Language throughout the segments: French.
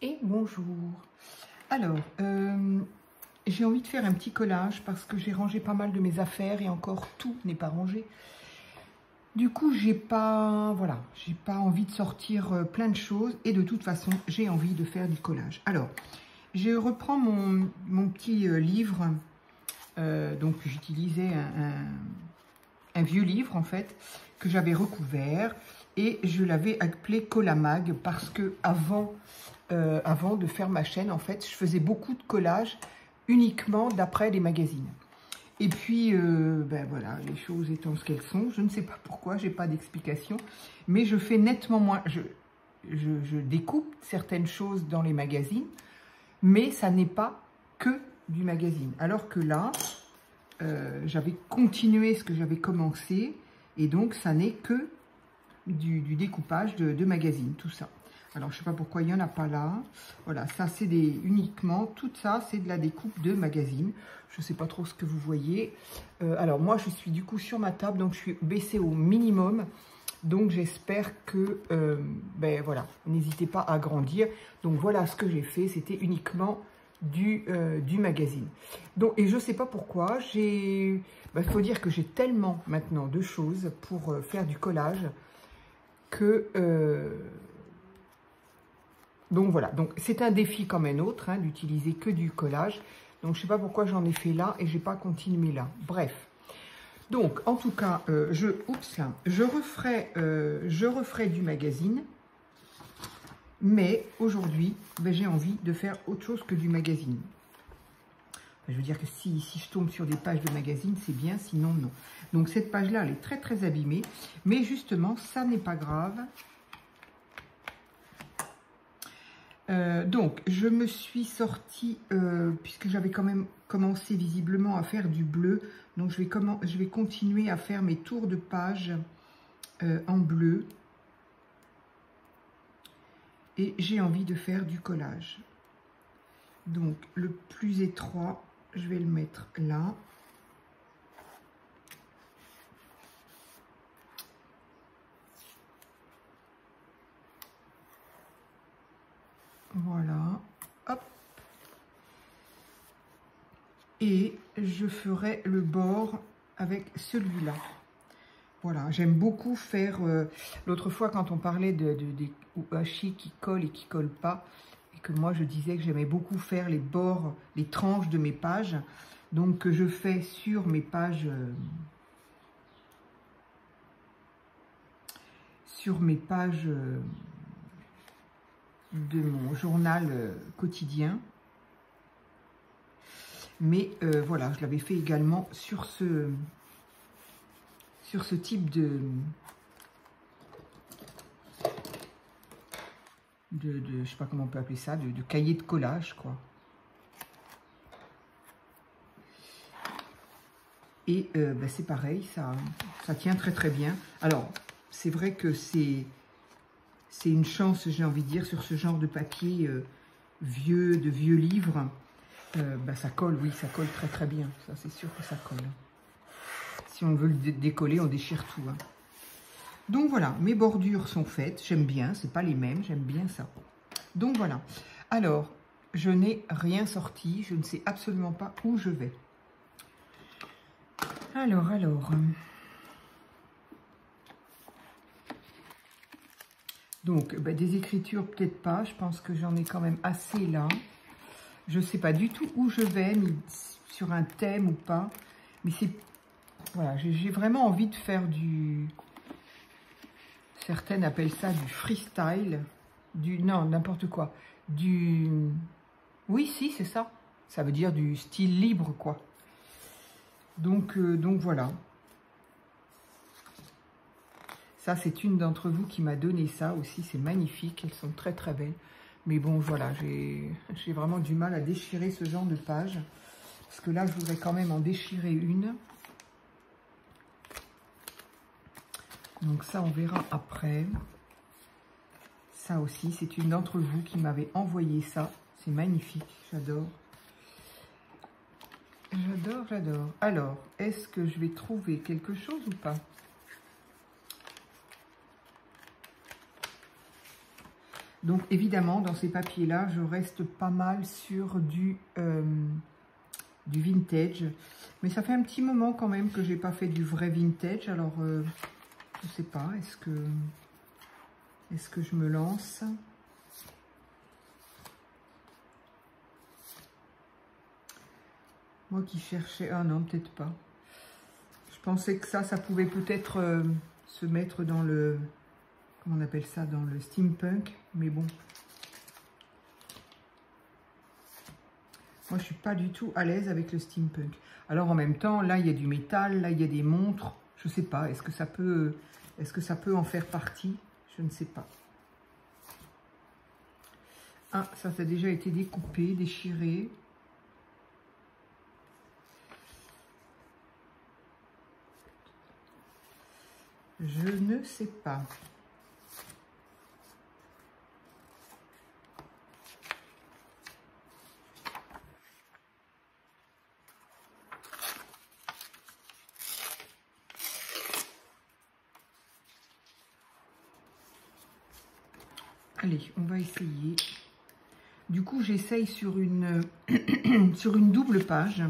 Et bonjour. Alors, j'ai envie de faire un petit collage parce que j'ai rangé pas mal de mes affaires et encore tout n'est pas rangé. Du coup, j'ai pas envie de sortir plein de choses et de toute façon, j'ai envie de faire du collage. Alors, je reprends mon petit livre. Donc, j'utilisais un vieux livre en fait que j'avais recouvert et je l'avais appelé Collamag parce que avant de faire ma chaîne, en fait, je faisais beaucoup de collages uniquement d'après les magazines. Et puis, ben voilà, les choses étant ce qu'elles sont, je ne sais pas pourquoi, j'ai pas d'explication, mais je fais nettement moins. Je découpe certaines choses dans les magazines, mais ça n'est pas que du magazine. Alors que là, j'avais continué ce que j'avais commencé, et donc ça n'est que du découpage de magazines, tout ça. Alors, je ne sais pas pourquoi il n'y en a pas là. Voilà, ça, c'est uniquement, tout ça, c'est de la découpe de magazines. Je ne sais pas trop ce que vous voyez. Alors, moi, je suis du coup sur ma table, donc je suis baissée au minimum. Donc, j'espère que, ben voilà, n'hésitez pas à agrandir. Donc, voilà ce que j'ai fait. C'était uniquement du magazine. Donc, et je ne sais pas pourquoi. Il faut dire que j'ai tellement maintenant de choses pour faire du collage que... donc voilà, donc c'est un défi comme un autre, hein, d'utiliser que du collage. Donc je ne sais pas pourquoi j'en ai fait là et j'ai pas continué là. Bref. Donc en tout cas, je referai du magazine. Mais aujourd'hui, ben, j'ai envie de faire autre chose que du magazine. Je veux dire que si je tombe sur des pages de magazine, c'est bien, sinon non. Donc cette page-là, elle est très très abîmée. Mais justement, ça n'est pas grave. Donc, je me suis sortie, puisque j'avais quand même commencé visiblement à faire du bleu. Donc, je vais continuer à faire mes tours de page en bleu. Et j'ai envie de faire du collage. Donc, le plus étroit, je vais le mettre là. Voilà, hop. Et je ferai le bord avec celui-là. Voilà, j'aime beaucoup faire... L'autre fois, quand on parlait des hachis qui collent et qui collent pas, et que moi, je disais que j'aimais beaucoup faire les bords, les tranches de mes pages. Donc, que je fais sur mes pages... de mon journal quotidien. Mais voilà, je l'avais fait également sur ce type de je sais pas comment on peut appeler ça, de cahier de collage, quoi. Et ben, c'est pareil, ça tient très très bien. Alors, c'est vrai que c'est une chance, j'ai envie de dire, sur ce genre de papier de vieux livres. Ben, ça colle, oui, ça colle très très bien. Ça, c'est sûr que ça colle. Si on veut le décoller, on déchire tout. Hein. Donc voilà, mes bordures sont faites. J'aime bien, c'est pas les mêmes, j'aime bien ça. Donc voilà. Alors, je n'ai rien sorti. Je ne sais absolument pas où je vais. Alors. Donc, ben, des écritures, peut-être pas. Je pense que j'en ai quand même assez là. Je ne sais pas du tout où je vais, ni sur un thème ou pas. Mais c'est... Voilà, j'ai vraiment envie de faire du... Certaines appellent ça du freestyle. Non, n'importe quoi. Oui, si, c'est ça. Ça veut dire du style libre, quoi. Donc voilà. Ça, c'est une d'entre vous qui m'a donné ça aussi. C'est magnifique. Elles sont très, très belles. Mais bon, voilà, j'ai vraiment du mal à déchirer ce genre de page. Parce que là, je voudrais quand même en déchirer une. Donc ça, on verra après. Ça aussi, c'est une d'entre vous qui m'avait envoyé ça. C'est magnifique, j'adore. J'adore. Alors, est-ce que je vais trouver quelque chose ou pas? Donc évidemment, dans ces papiers-là, je reste pas mal sur du vintage. Mais ça fait un petit moment quand même que j'ai pas fait du vrai vintage. Alors, je sais pas, est-ce que je me lance? Moi qui cherchais... Ah non, peut-être pas. Je pensais que ça pouvait peut-être se mettre dans le... Comment on appelle ça? Dans le steampunk. Mais bon. Moi, je suis pas du tout à l'aise avec le steampunk. Alors, en même temps, là, il y a du métal. Là, il y a des montres. Je sais pas. Est-ce que ça peut en faire partie? Je ne sais pas. Ah, ça a déjà été découpé, déchiré. Je ne sais pas. Allez, on va essayer. Du coup, j'essaye sur une, sur une double page.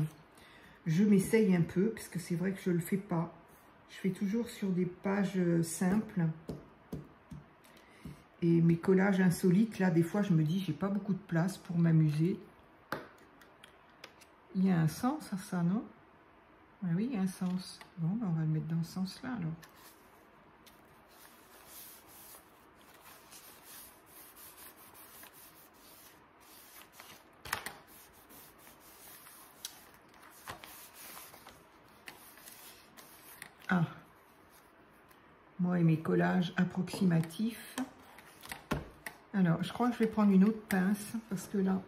Je m'essaye un peu, parce que c'est vrai que je ne le fais pas. Je fais toujours sur des pages simples. Et mes collages insolites, là, des fois, je me dis, j'ai pas beaucoup de place pour m'amuser. Il y a un sens à ça, non? Ah oui, il y a un sens. Bon, ben, on va le mettre dans ce sens-là, alors. Ah, moi et mes collages approximatifs. Alors, je crois que je vais prendre une autre pince, parce que là...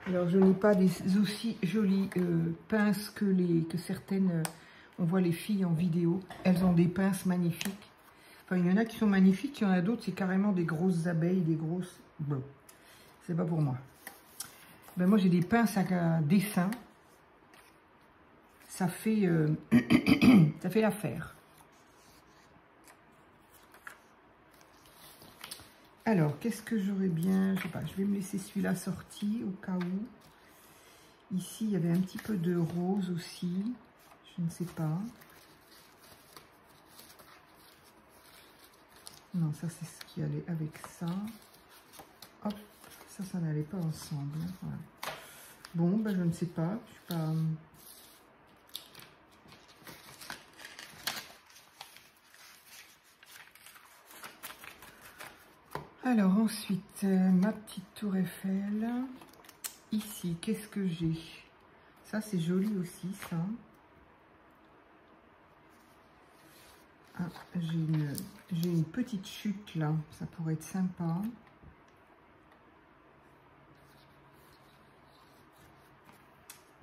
Alors, je n'ai pas des aussi jolies pinces que certaines... on voit les filles en vidéo. Elles ont des pinces magnifiques. Enfin, il y en a qui sont magnifiques, il y en a d'autres, c'est carrément des grosses abeilles, des grosses... Bon, c'est pas pour moi. Ben, moi, j'ai des pinces à dessin. Ça fait, ça fait l'affaire. Alors, qu'est-ce que j'aurais bien... Je sais pas, je vais me laisser celui-là sorti au cas où. Ici, il y avait un petit peu de rose aussi. Je ne sais pas. Non, ça, c'est ce qui allait avec ça. Hop, ça n'allait pas ensemble. Voilà. Bon, ben, je ne sais pas. Je suis pas... Alors ensuite, ma petite tour Eiffel. Ici, qu'est-ce que j'ai? Ça, c'est joli aussi, ça. Ah, j'ai une petite chute là, ça pourrait être sympa.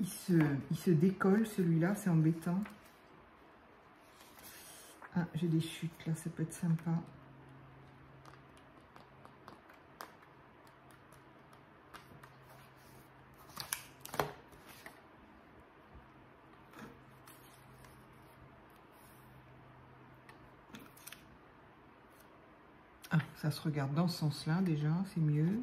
Il se décolle celui-là, c'est embêtant. Ah, j'ai des chutes là, ça peut être sympa. Ah, ça se regarde dans ce sens-là déjà, c'est mieux.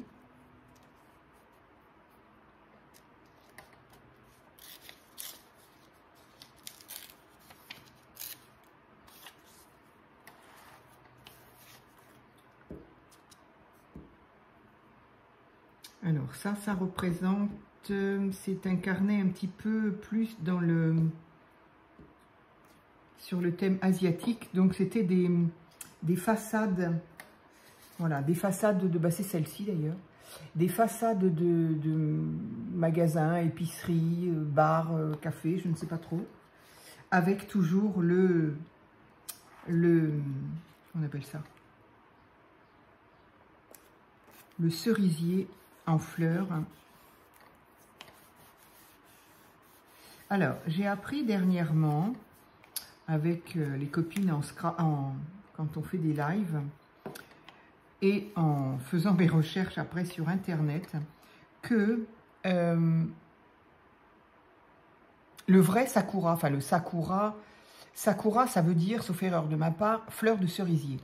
Alors ça représente, c'est un carnet un petit peu plus dans sur le thème asiatique. Donc c'était des façades, voilà, des façades de, bah c'est celle-ci d'ailleurs, des façades de magasins, épiceries, bars, cafés, je ne sais pas trop, avec toujours on appelle ça, le cerisier en fleurs. Alors, j'ai appris dernièrement, avec les copines quand on fait des lives, et en faisant mes recherches après sur Internet, que le vrai sakura, enfin le sakura Sakura, ça veut dire, sauf erreur de ma part, fleur de cerisier.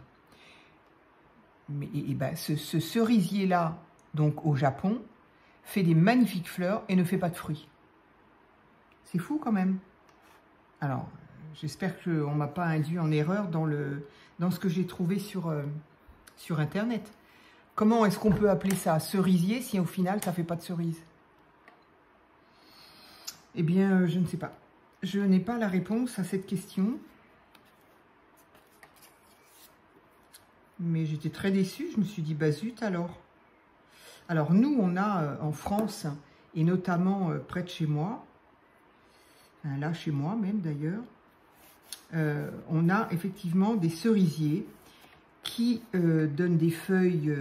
Mais ben, ce cerisier-là, donc au Japon, fait des magnifiques fleurs et ne fait pas de fruits. C'est fou quand même. Alors, j'espère qu'on ne m'a pas induit en erreur dans ce que j'ai trouvé sur Internet. Comment est-ce qu'on peut appeler ça cerisier si au final, ça ne fait pas de cerise? Eh bien, je ne sais pas. Je n'ai pas la réponse à cette question. Mais j'étais très déçue. Je me suis dit, bah zut alors. Alors, nous, on a en France, et notamment près de chez moi, là, chez moi même d'ailleurs, on a effectivement des cerisiers qui donnent des feuilles,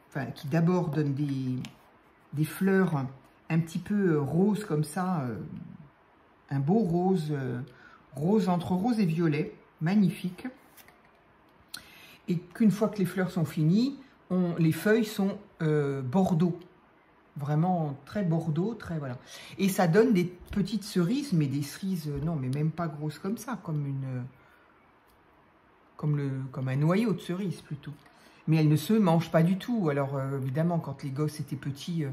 enfin, qui d'abord donnent des fleurs un petit peu roses comme ça, un beau rose, rose entre rose et violet, magnifique. Et qu'une fois que les fleurs sont finies, les feuilles sont bordeaux, vraiment très bordeaux, très voilà. Et ça donne des petites cerises, mais des cerises, non, mais même pas grosses comme ça, comme un noyau de cerise plutôt. Mais elles ne se mangent pas du tout. Alors évidemment, quand les gosses étaient petits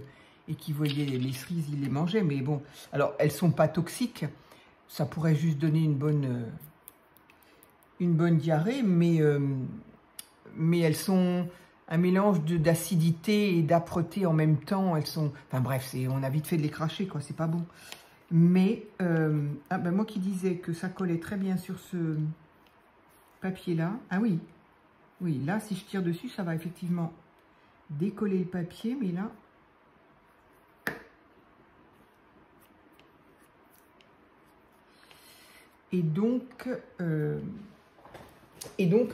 et qu'ils voyaient les cerises, ils les mangeaient. Mais bon, alors elles sont pas toxiques. Ça pourrait juste donner une bonne diarrhée, mais elles sont un mélange d'acidité et d'âpreté en même temps. Elles sont, enfin bref, on a vite fait de les cracher, quoi. C'est pas bon. Mais ben moi qui disais que ça collait très bien sur ce papier-là. Ah oui, oui, là, si je tire dessus, ça va effectivement décoller le papier, mais là... Et donc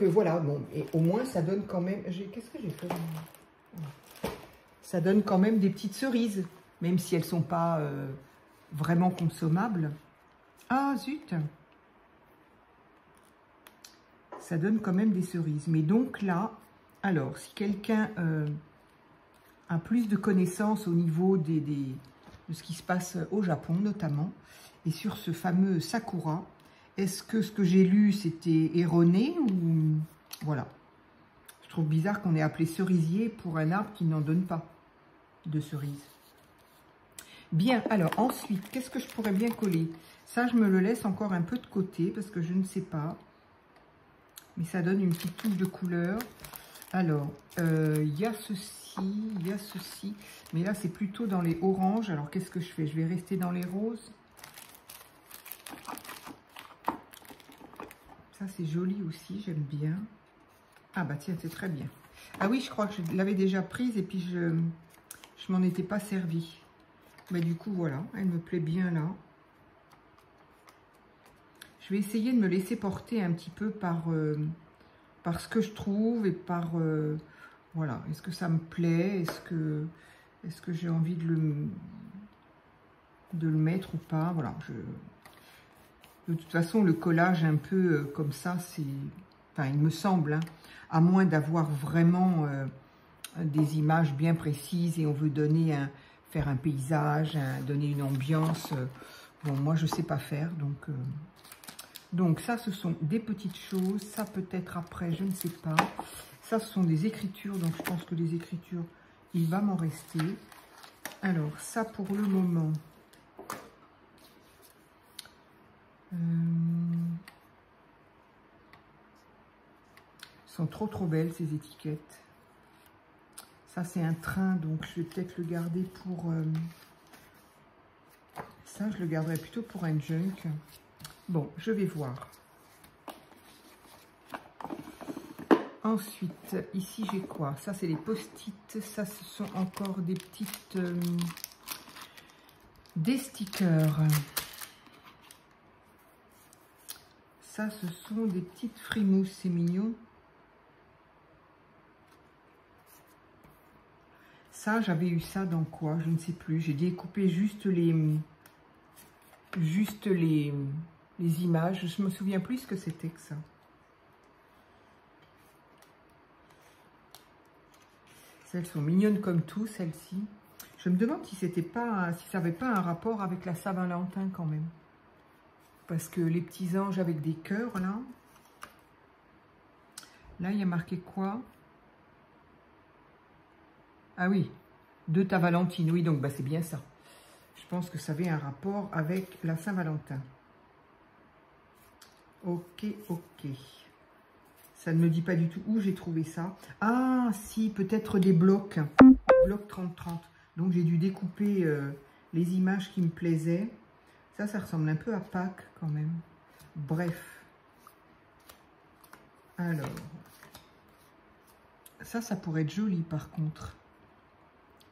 voilà, bon, et au moins, ça donne quand même... Qu'est-ce que j'ai fait? Ça donne quand même des petites cerises, même si elles ne sont pas vraiment consommables. Ah, zut! Ça donne quand même des cerises. Mais donc là, alors, si quelqu'un a plus de connaissances au niveau de ce qui se passe au Japon, notamment, et sur ce fameux Sakura, est-ce que ce que j'ai lu, c'était erroné ou... Voilà. Je trouve bizarre qu'on ait appelé cerisier pour un arbre qui n'en donne pas de cerises. Bien, alors ensuite, qu'est-ce que je pourrais bien coller? Ça, je me le laisse encore un peu de côté parce que je ne sais pas. Mais ça donne une petite touche de couleur. Alors, il y a ceci. Mais là, c'est plutôt dans les oranges. Alors, qu'est-ce que je fais? Je vais rester dans les roses. Ça, c'est joli aussi, j'aime bien. Ah bah tiens, c'est très bien. Ah oui, je crois que je l'avais déjà prise et puis je m'en étais pas servi. Mais du coup, voilà, elle me plaît bien là. Je vais essayer de me laisser porter un petit peu par ce que je trouve et par... voilà, est-ce que ça me plaît? Est-ce que j'ai envie de le mettre ou pas? Voilà, de toute façon, le collage un peu comme ça, c'est... Enfin, il me semble, hein, à moins d'avoir vraiment des images bien précises et on veut faire un paysage, donner une ambiance. Bon, moi, je ne sais pas faire, donc ça, ce sont des petites choses. Ça, peut-être après, je ne sais pas. Ça, ce sont des écritures, donc je pense que les écritures, il va m'en rester. Alors, ça, pour le moment... sont trop belles ces étiquettes. Ça c'est un train, donc je vais peut-être le garder pour ça, je le garderai plutôt pour un junk. Bon, je vais voir. Ensuite, ici j'ai quoi? Ça c'est les post-it. Ça ce sont encore des petites des stickers. Ça ce sont des petites frimousses, c'est mignon. Ça, j'avais eu ça dans quoi? Je ne sais plus. J'ai découpé juste les images. Je me souviens plus ce que c'était que ça. Celles sont mignonnes comme tout, celles-ci. Je me demande si ça n'avait pas un rapport avec la Saint-Valentin quand même. Parce que les petits anges avec des cœurs, là. Là, il y a marqué quoi? Ah oui, de ta Valentine. Oui, donc bah, c'est bien ça. Je pense que ça avait un rapport avec la Saint-Valentin. Ok, ok. Ça ne me dit pas du tout où j'ai trouvé ça. Ah, si, peut-être des blocs. Bloc 30-30. Donc, j'ai dû découper les images qui me plaisaient. Ça ressemble un peu à Pâques, quand même. Bref. Alors. Ça pourrait être joli, par contre.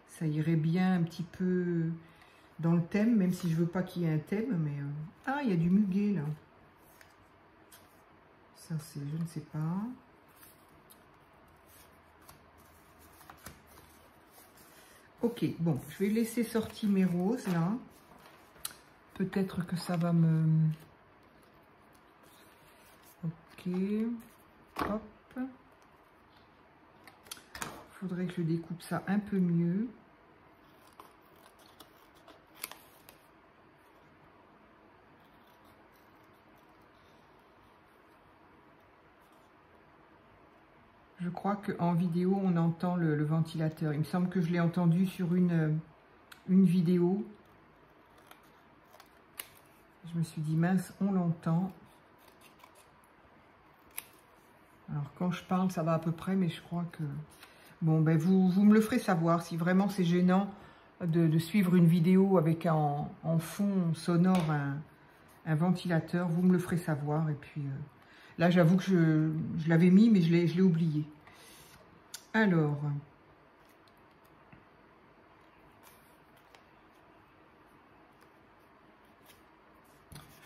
Ça irait bien un petit peu dans le thème, même si je veux pas qu'il y ait un thème. Mais ah, il y a du muguet, là. Ça, c'est, je ne sais pas. Ok, bon, je vais laisser sortir mes roses, là. Peut-être que ça va me... Ok. Hop. Il faudrait que je découpe ça un peu mieux. Je crois qu'en vidéo, on entend le ventilateur. Il me semble que je l'ai entendu sur une vidéo. Je me suis dit, mince, on l'entend. Alors, quand je parle, ça va à peu près, mais je crois que... Bon, ben, vous me le ferez savoir. Si vraiment c'est gênant de suivre une vidéo avec en fond sonore un ventilateur, vous me le ferez savoir. Et puis, là, j'avoue que je l'avais mis, mais je l'ai oublié. Alors...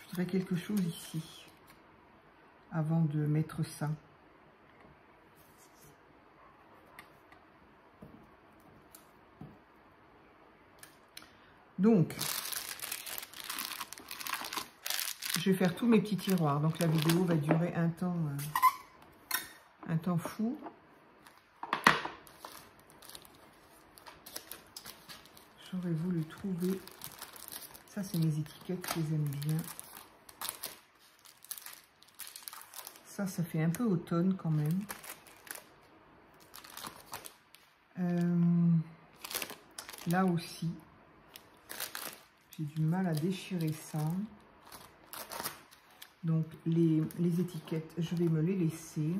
Je voudrais quelque chose ici, avant de mettre ça. Donc, je vais faire tous mes petits tiroirs. Donc, la vidéo va durer un temps fou. J'aurais voulu trouver... Ça, c'est mes étiquettes, je les aime bien. Ça fait un peu automne quand même. Là aussi, j'ai du mal à déchirer ça. Donc, les étiquettes, je vais me les laisser.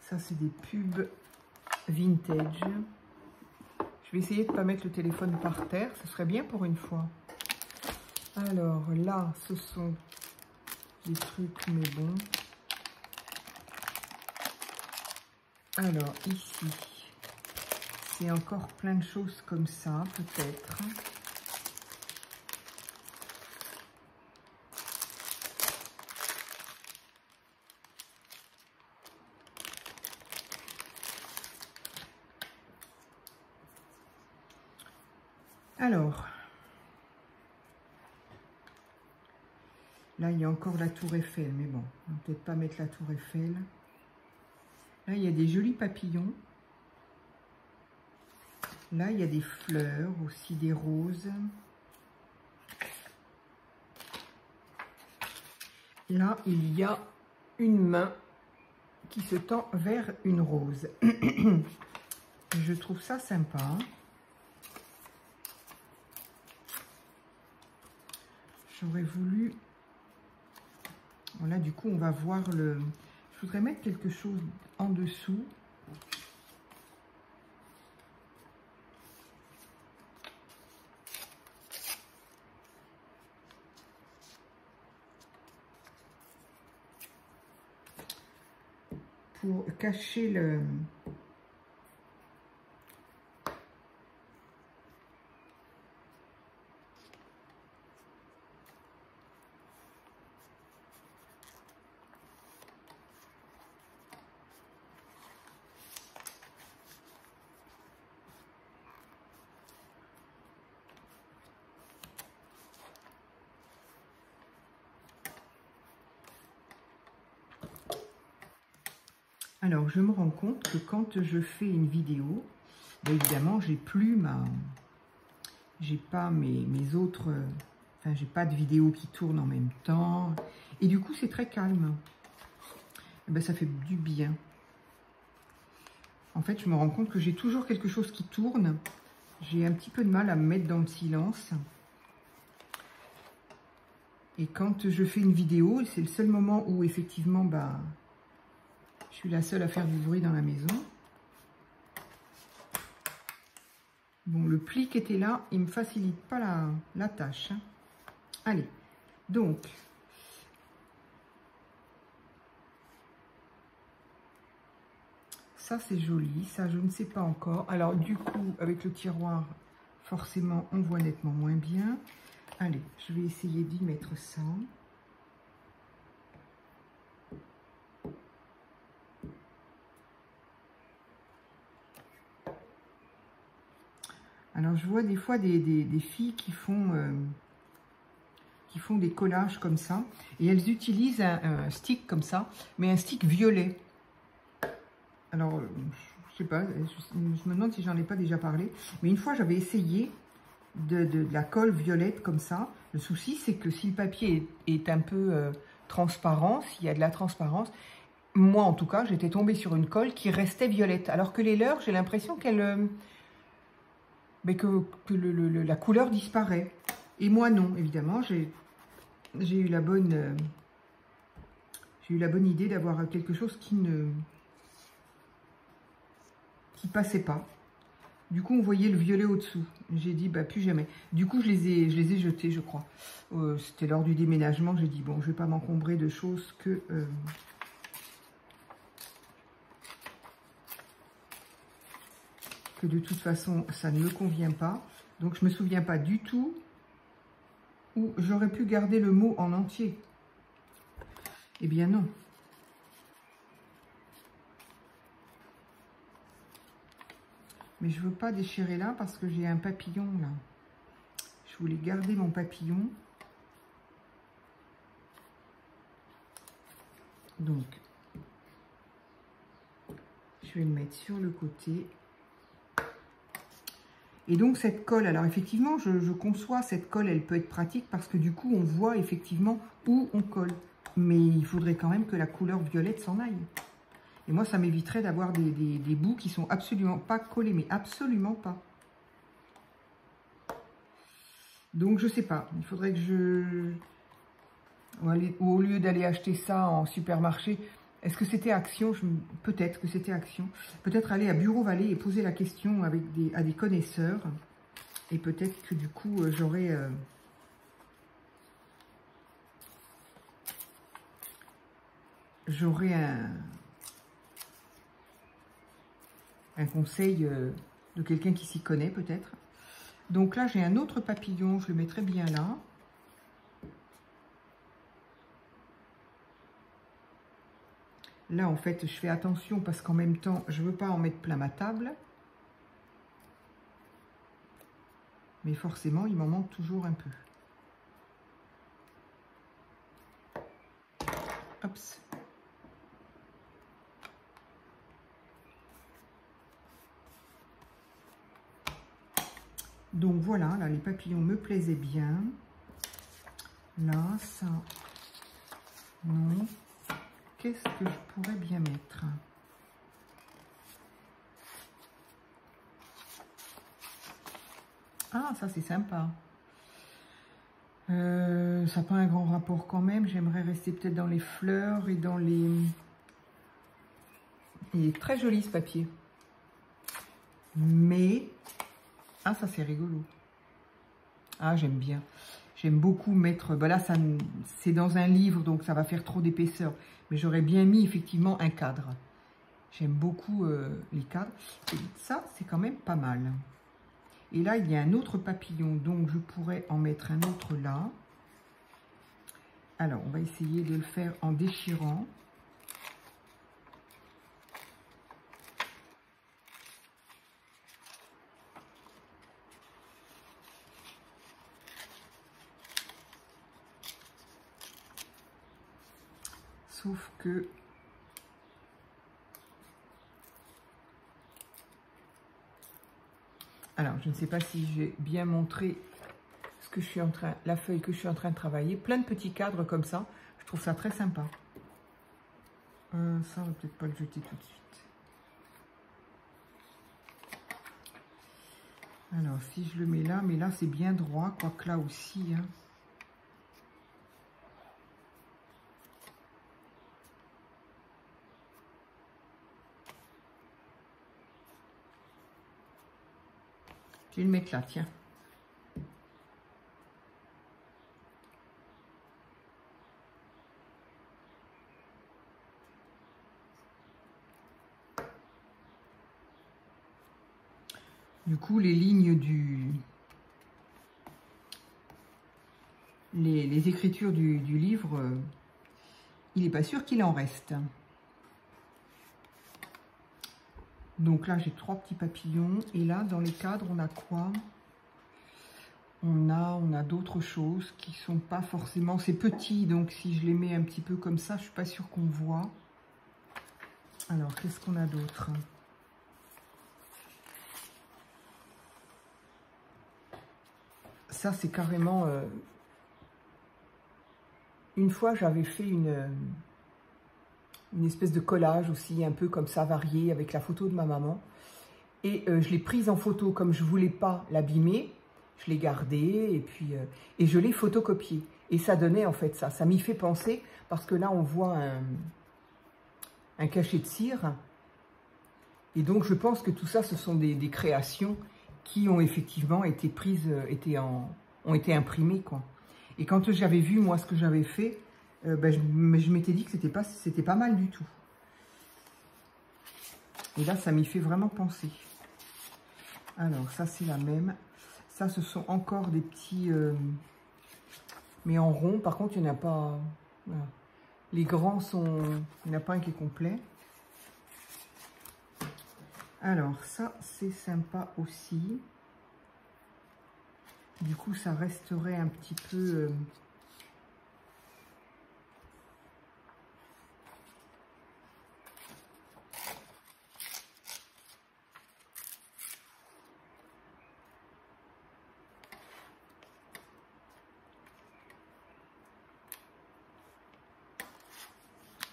Ça, c'est des pubs vintage. Je vais essayer de ne pas mettre le téléphone par terre. Ce serait bien pour une fois. Alors, là, ce sont des trucs, mais bon. Alors, ici, c'est encore plein de choses comme ça, peut-être. Alors, là, il y a encore la tour Eiffel, mais bon, on va peut-être pas mettre la tour Eiffel. Là, il y a des jolis papillons. Là, il y a des fleurs, aussi des roses. Là, il y a une main qui se tend vers une rose. Je trouve ça sympa. J'aurais voulu... Voilà, du coup, on va voir le... Je voudrais mettre quelque chose en dessous. Pour cacher le... Alors, je me rends compte que quand je fais une vidéo, bien évidemment, j'ai plus j'ai pas mes autres... Enfin, j'ai pas de vidéos qui tournent en même temps. Et du coup, c'est très calme. Et ben, ça fait du bien. En fait, je me rends compte que j'ai toujours quelque chose qui tourne. J'ai un petit peu de mal à me mettre dans le silence. Et quand je fais une vidéo, c'est le seul moment où, effectivement, bah, je suis la seule à faire du bruit dans la maison. Bon, le pli qui était là, il ne me facilite pas la tâche. Allez, donc, ça c'est joli, ça je ne sais pas encore. Alors du coup, avec le tiroir, forcément, on voit nettement moins bien. Allez, je vais essayer d'y mettre ça. Alors je vois des fois des filles qui font des collages comme ça. Et elles utilisent un stick comme ça, mais un stick violet. Alors, je sais pas, je me demande si j'en ai pas déjà parlé. Mais une fois, j'avais essayé de la colle violette comme ça. Le souci, c'est que si le papier est un peu transparent, s'il y a de la transparence, moi en tout cas, j'étais tombée sur une colle qui restait violette. Alors que les leurs, j'ai l'impression qu'elle... mais que la couleur disparaît. Et moi non, évidemment, j'ai eu la bonne idée d'avoir quelque chose qui passait pas. Du coup, on voyait le violet au-dessous. J'ai dit, bah plus jamais. Du coup, je les ai jetés, je crois. C'était lors du déménagement. J'ai dit, bon, je vais pas m'encombrer de choses que de toute façon, ça ne me convient pas. Donc, je me souviens pas du tout où j'aurais pu garder le mot en entier. Eh bien, non. Mais je veux pas déchirer là parce que j'ai un papillon là. Je voulais garder mon papillon. Donc, je vais le mettre sur le côté. Et donc cette colle, alors effectivement, je conçois cette colle, elle peut être pratique parce que du coup, on voit effectivement où on colle. Mais il faudrait quand même que la couleur violette s'en aille. Et moi, ça m'éviterait d'avoir des bouts qui sont absolument pas collés, mais absolument pas. Donc, je sais pas. Il faudrait que au lieu d'aller acheter ça en supermarché, est-ce que c'était Action? Peut-être que c'était Action. Peut-être aller à Bureau Vallée et poser la question à des connaisseurs. Et peut-être que du coup, j'aurais... un conseil de quelqu'un qui s'y connaît peut-être. Donc là, j'ai un autre papillon, je le mettrai bien là. Là, en fait, je fais attention parce qu'en même temps, je ne veux pas en mettre plein ma table. Mais forcément, il m'en manque toujours un peu. Hop. Donc voilà, là les papillons me plaisaient bien. Là, ça, non. Qu'est-ce que je pourrais bien mettre? Ah, ça c'est sympa. Ça n'a pas un grand rapport quand même. J'aimerais rester peut-être dans les fleurs et dans les... Il est très joli ce papier. Mais... Ah, ça c'est rigolo. Ah, j'aime bien. J'aime beaucoup mettre... Ben là, c'est dans un livre, donc ça va faire trop d'épaisseur. Mais j'aurais bien mis effectivement un cadre. J'aime beaucoup les cadres. Et ça, c'est quand même pas mal. Et là, il y a un autre papillon, donc je pourrais en mettre un autre là. Alors, on va essayer de le faire en déchirant. Sauf que... Alors, je ne sais pas si j'ai bien montré ce que je suis en train, la feuille que je suis en train de travailler. Plein de petits cadres comme ça. Je trouve ça très sympa. Ça, on va peut-être pas le jeter tout de suite. Alors, si je le mets là, mais là, c'est bien droit, quoique là aussi, hein. Je vais le mettre là, tiens. Du coup, les lignes les écritures du livre, il n'est pas sûr qu'il en reste. Donc là, j'ai 3 petits papillons. Et là, dans les cadres, on a quoi? On a d'autres choses qui sont pas forcément... C'est petit, donc si je les mets un petit peu comme ça, je suis pas sûre qu'on voit. Alors, qu'est-ce qu'on a d'autre? Ça, c'est carrément... Une fois, j'avais fait une espèce de collage aussi, un peu comme ça, varié, avec la photo de ma maman. Et je l'ai prise en photo, comme je voulais pas l'abîmer, je l'ai gardée, et puis et je l'ai photocopiée. Et ça donnait en fait ça. Ça m'y fait penser, parce que là, on voit un cachet de cire. Et donc, je pense que tout ça, ce sont des créations qui ont effectivement été prises, ont été imprimées, quoi. Et quand j'avais vu, moi, ce que j'avais fait, ben, je m'étais dit que c'était pas mal du tout. Et là, ça m'y fait vraiment penser. Alors, ça, c'est la même. Ça, ce sont encore des petits... mais en rond. Par contre, il n'y en a pas... Voilà. Les grands sont... Il n'y en a pas un qui est complet. Alors, ça, c'est sympa aussi. Du coup, ça resterait un petit peu...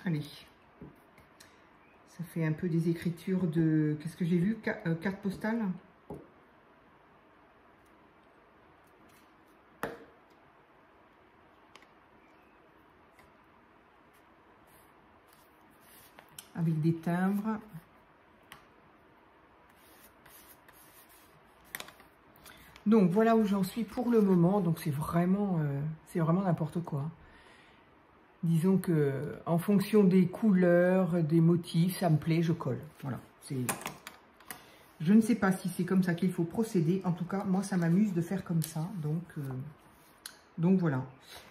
Allez. Ça fait un peu des écritures de... Qu'est-ce que j'ai vu? Carte postale. Avec des timbres. Donc voilà où j'en suis pour le moment. Donc c'est vraiment n'importe quoi. Disons que en fonction des couleurs, des motifs, ça me plaît, je colle. Voilà. Je ne sais pas si c'est comme ça qu'il faut procéder. En tout cas, moi, ça m'amuse de faire comme ça. Donc voilà.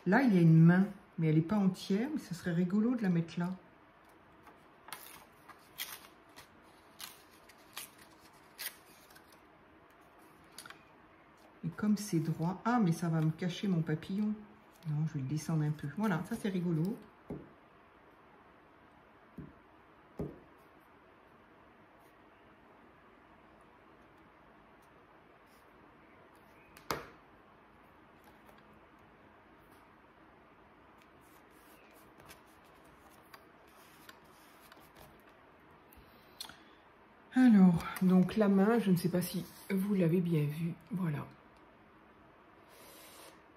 Là, il y a une main, mais elle n'est pas entière. Mais ça serait rigolo de la mettre là. Et comme c'est droit... Ah, mais ça va me cacher mon papillon. Non, je vais le descendre un peu. Voilà, ça c'est rigolo. Alors, donc la main, je ne sais pas si vous l'avez bien vu. Voilà.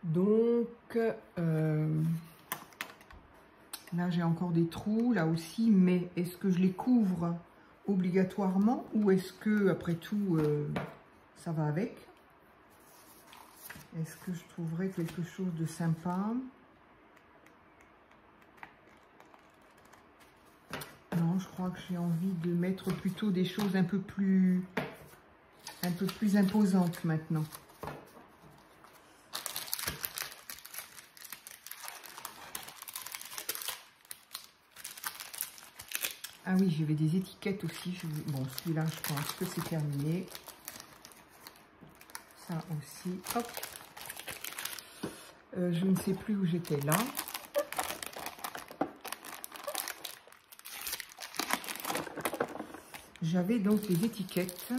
Donc, là j'ai encore des trous, là aussi, mais est-ce que je les couvre obligatoirement ou est-ce que, après tout, ça va avec? Est-ce que je trouverais quelque chose de sympa? Non, je crois que j'ai envie de mettre plutôt des choses un peu plus imposantes maintenant. Ah oui, j'avais des étiquettes aussi. Bon, celui-là, je pense que c'est terminé. Ça aussi, hop. Je ne sais plus où j'étais là. J'avais donc les étiquettes.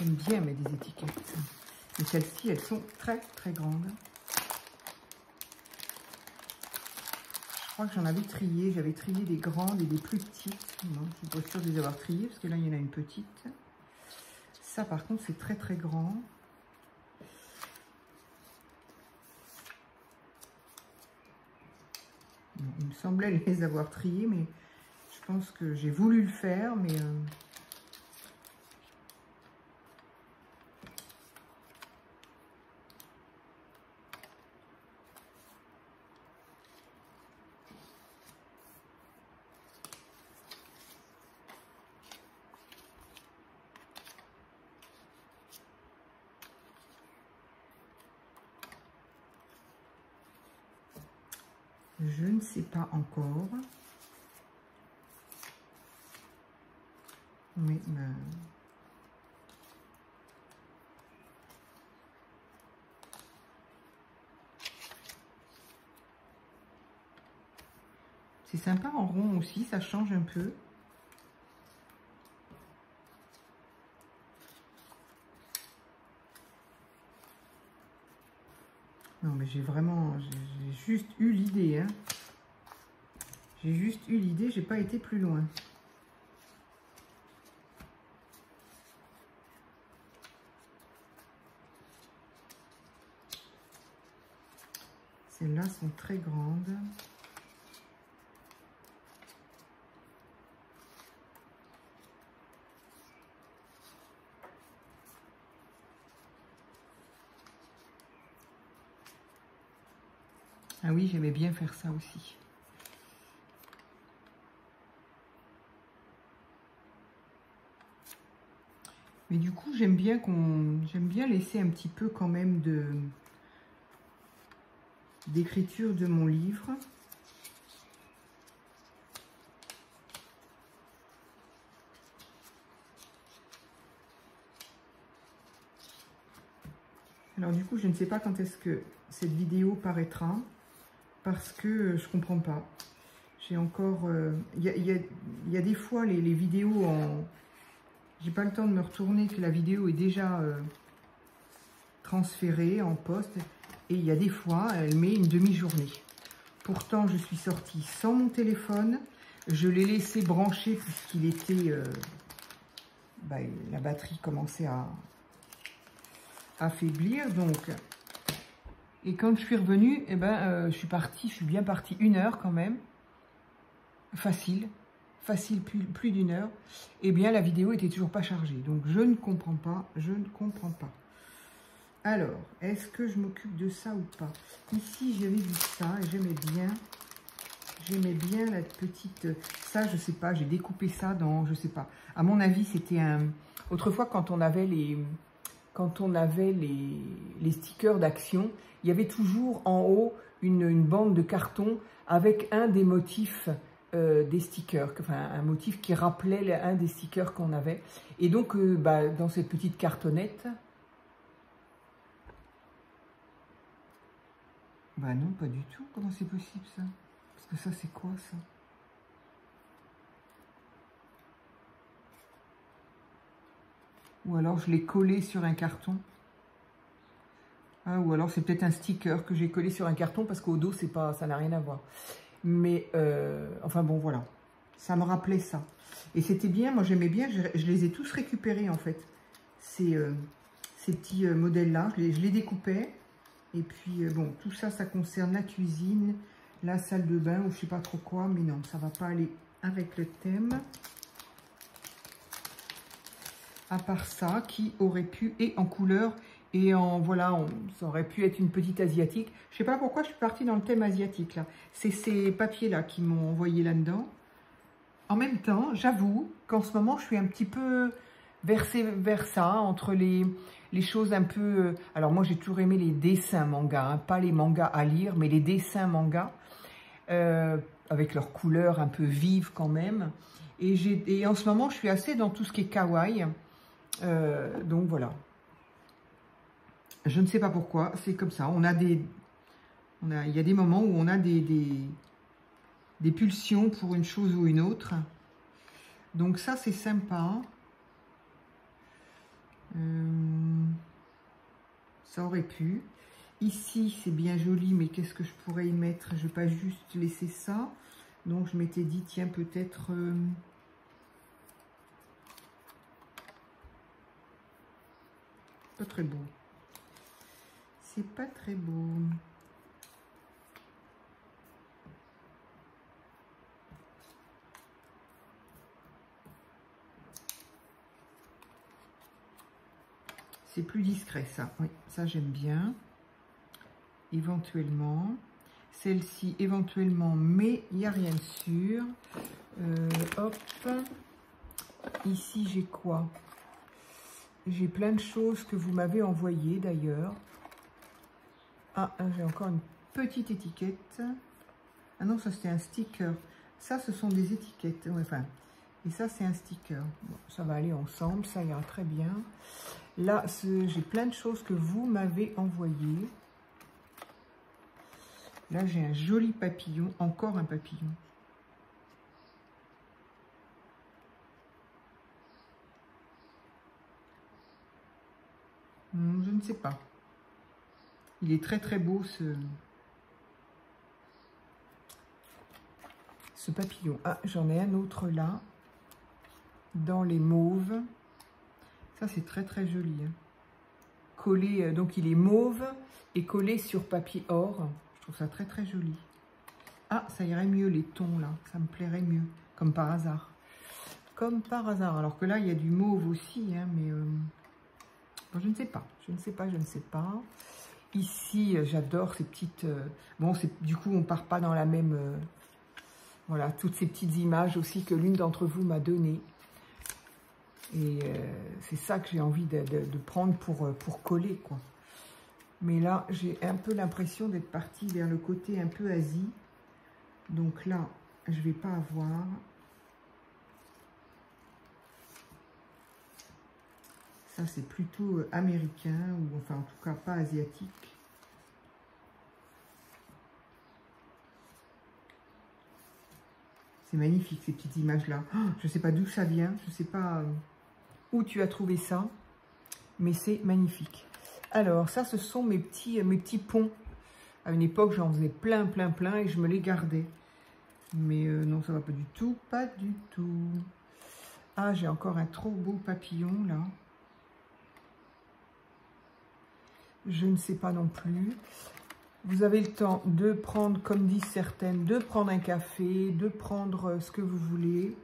J'aime bien mettre des étiquettes. Mais celles-ci, elles sont très très grandes. Je crois que j'en avais trié. J'avais trié des grandes et des plus petites. Non, je suis pas sûre de les avoir triées parce que là, il y en a une petite. Ça, par contre, c'est très très grand. Bon, il me semblait les avoir triées, mais je pense que j'ai voulu le faire, mais... je ne sais pas encore. Mais c'est sympa en rond aussi, ça change un peu. Non mais j'ai juste eu l'idée, hein. J'ai juste eu l'idée, j'ai pas été plus loin. Celles-là sont très grandes. Ah oui, j'aimais bien faire ça aussi. Mais du coup, j'aime bien laisser un petit peu quand même d'écriture de mon livre. Alors du coup, je ne sais pas quand est-ce que cette vidéo paraîtra, parce que je comprends pas. J'ai encore... Il y a des fois les vidéos en... J'ai pas le temps de me retourner, que la vidéo est déjà transférée en poste. Et il y a des fois, elle met une demi-journée. Pourtant, je suis sortie sans mon téléphone. Je l'ai laissé brancher puisqu'il était... la batterie commençait à affaiblir. Donc, et quand je suis revenue, je suis bien partie 1 heure quand même. Facile, plus d'1 heure. Et bien, la vidéo était toujours pas chargée. Donc, je ne comprends pas. Alors, est-ce que je m'occupe de ça ou pas? Ici, j'avais vu ça et j'aimais bien la petite... Ça, je sais pas, j'ai découpé ça dans... Je sais pas. À mon avis, c'était un... Autrefois, quand on avait les stickers d'Action, il y avait toujours en haut une bande de carton avec un des motifs des stickers, enfin un motif qui rappelait un des stickers qu'on avait. Et donc, dans cette petite cartonnette... Bah non, pas du tout. Comment c'est possible ça? Parce que ça, c'est quoi ça? Ou alors je l'ai collé sur un carton. Ah, ou alors c'est peut-être un sticker que j'ai collé sur un carton parce qu'au dos, ça n'a rien à voir. Mais, enfin bon, voilà. Ça me rappelait ça. Et c'était bien, moi j'aimais bien, je les ai tous récupérés en fait. Ces petits modèles-là, je les découpais. Et puis, bon, tout ça, ça concerne la cuisine, la salle de bain, ou je sais pas trop quoi, mais non, ça va pas aller avec le thème. À part ça, qui aurait pu, et en couleur, et en, voilà, ça aurait pu être une petite asiatique. Je sais pas pourquoi je suis partie dans le thème asiatique, là. C'est ces papiers-là qui m'ont envoyé là-dedans. En même temps, j'avoue qu'en ce moment, je suis un petit peu versée vers ça, entre les choses un peu... Alors moi, j'ai toujours aimé les dessins manga, hein, pas les mangas à lire, mais les dessins manga, avec leurs couleurs un peu vives quand même. Et en ce moment, je suis assez dans tout ce qui est kawaii. Donc voilà. Je ne sais pas pourquoi, c'est comme ça. Il y a des moments où on a des pulsions pour une chose ou une autre. Donc ça, c'est sympa. Ça aurait pu. Ici, c'est bien joli, mais qu'est-ce que je pourrais y mettre? Je ne vais pas juste laisser ça. Donc, je m'étais dit, tiens, peut-être... pas très beau. C'est pas très beau. C'est plus discret, ça. Oui, ça, j'aime bien. Éventuellement. Celle-ci, éventuellement, mais il n'y a rien de sûr. Hop. Ici, j'ai quoi? J'ai plein de choses que vous m'avez envoyées, d'ailleurs. Ah, j'ai encore une petite étiquette. Ah non, ça, c'était un sticker. Ça, ce sont des étiquettes. Ouais, enfin, et ça, c'est un sticker. Bon, ça va aller ensemble, ça ira très bien. Là, j'ai plein de choses que vous m'avez envoyées. Là, j'ai un joli papillon, encore un papillon. Je ne sais pas. Il est très très beau ce papillon. Ah, j'en ai un autre là, dans les mauves. Ça, c'est très très joli. Hein. Collé, donc il est mauve et collé sur papier or. Je trouve ça très très joli. Ah, ça irait mieux les tons là, ça me plairait mieux, comme par hasard. Comme par hasard, alors que là il y a du mauve aussi, hein, mais bon, je ne sais pas, je ne sais pas, je ne sais pas. Ici, j'adore ces petites... bon, du coup, on part pas dans la même... voilà, toutes ces petites images aussi que l'une d'entre vous m'a données. Et c'est ça que j'ai envie de prendre pour coller, quoi. Mais là, j'ai un peu l'impression d'être partie vers le côté un peu Asie. Donc là, je vais pas avoir. Ça, c'est plutôt américain, ou enfin, en tout cas, pas asiatique. C'est magnifique, ces petites images-là. Oh, je ne sais pas d'où ça vient, je ne sais pas où tu as trouvé ça, mais c'est magnifique. Alors, ça, ce sont mes petits ponts. À une époque, j'en faisais plein, et je me les gardais. Mais non, ça va pas du tout, pas du tout. Ah, j'ai encore un trop beau papillon, là. Je ne sais pas non plus. Vous avez le temps de prendre, comme disent certaines, de prendre un café, de prendre ce que vous voulez.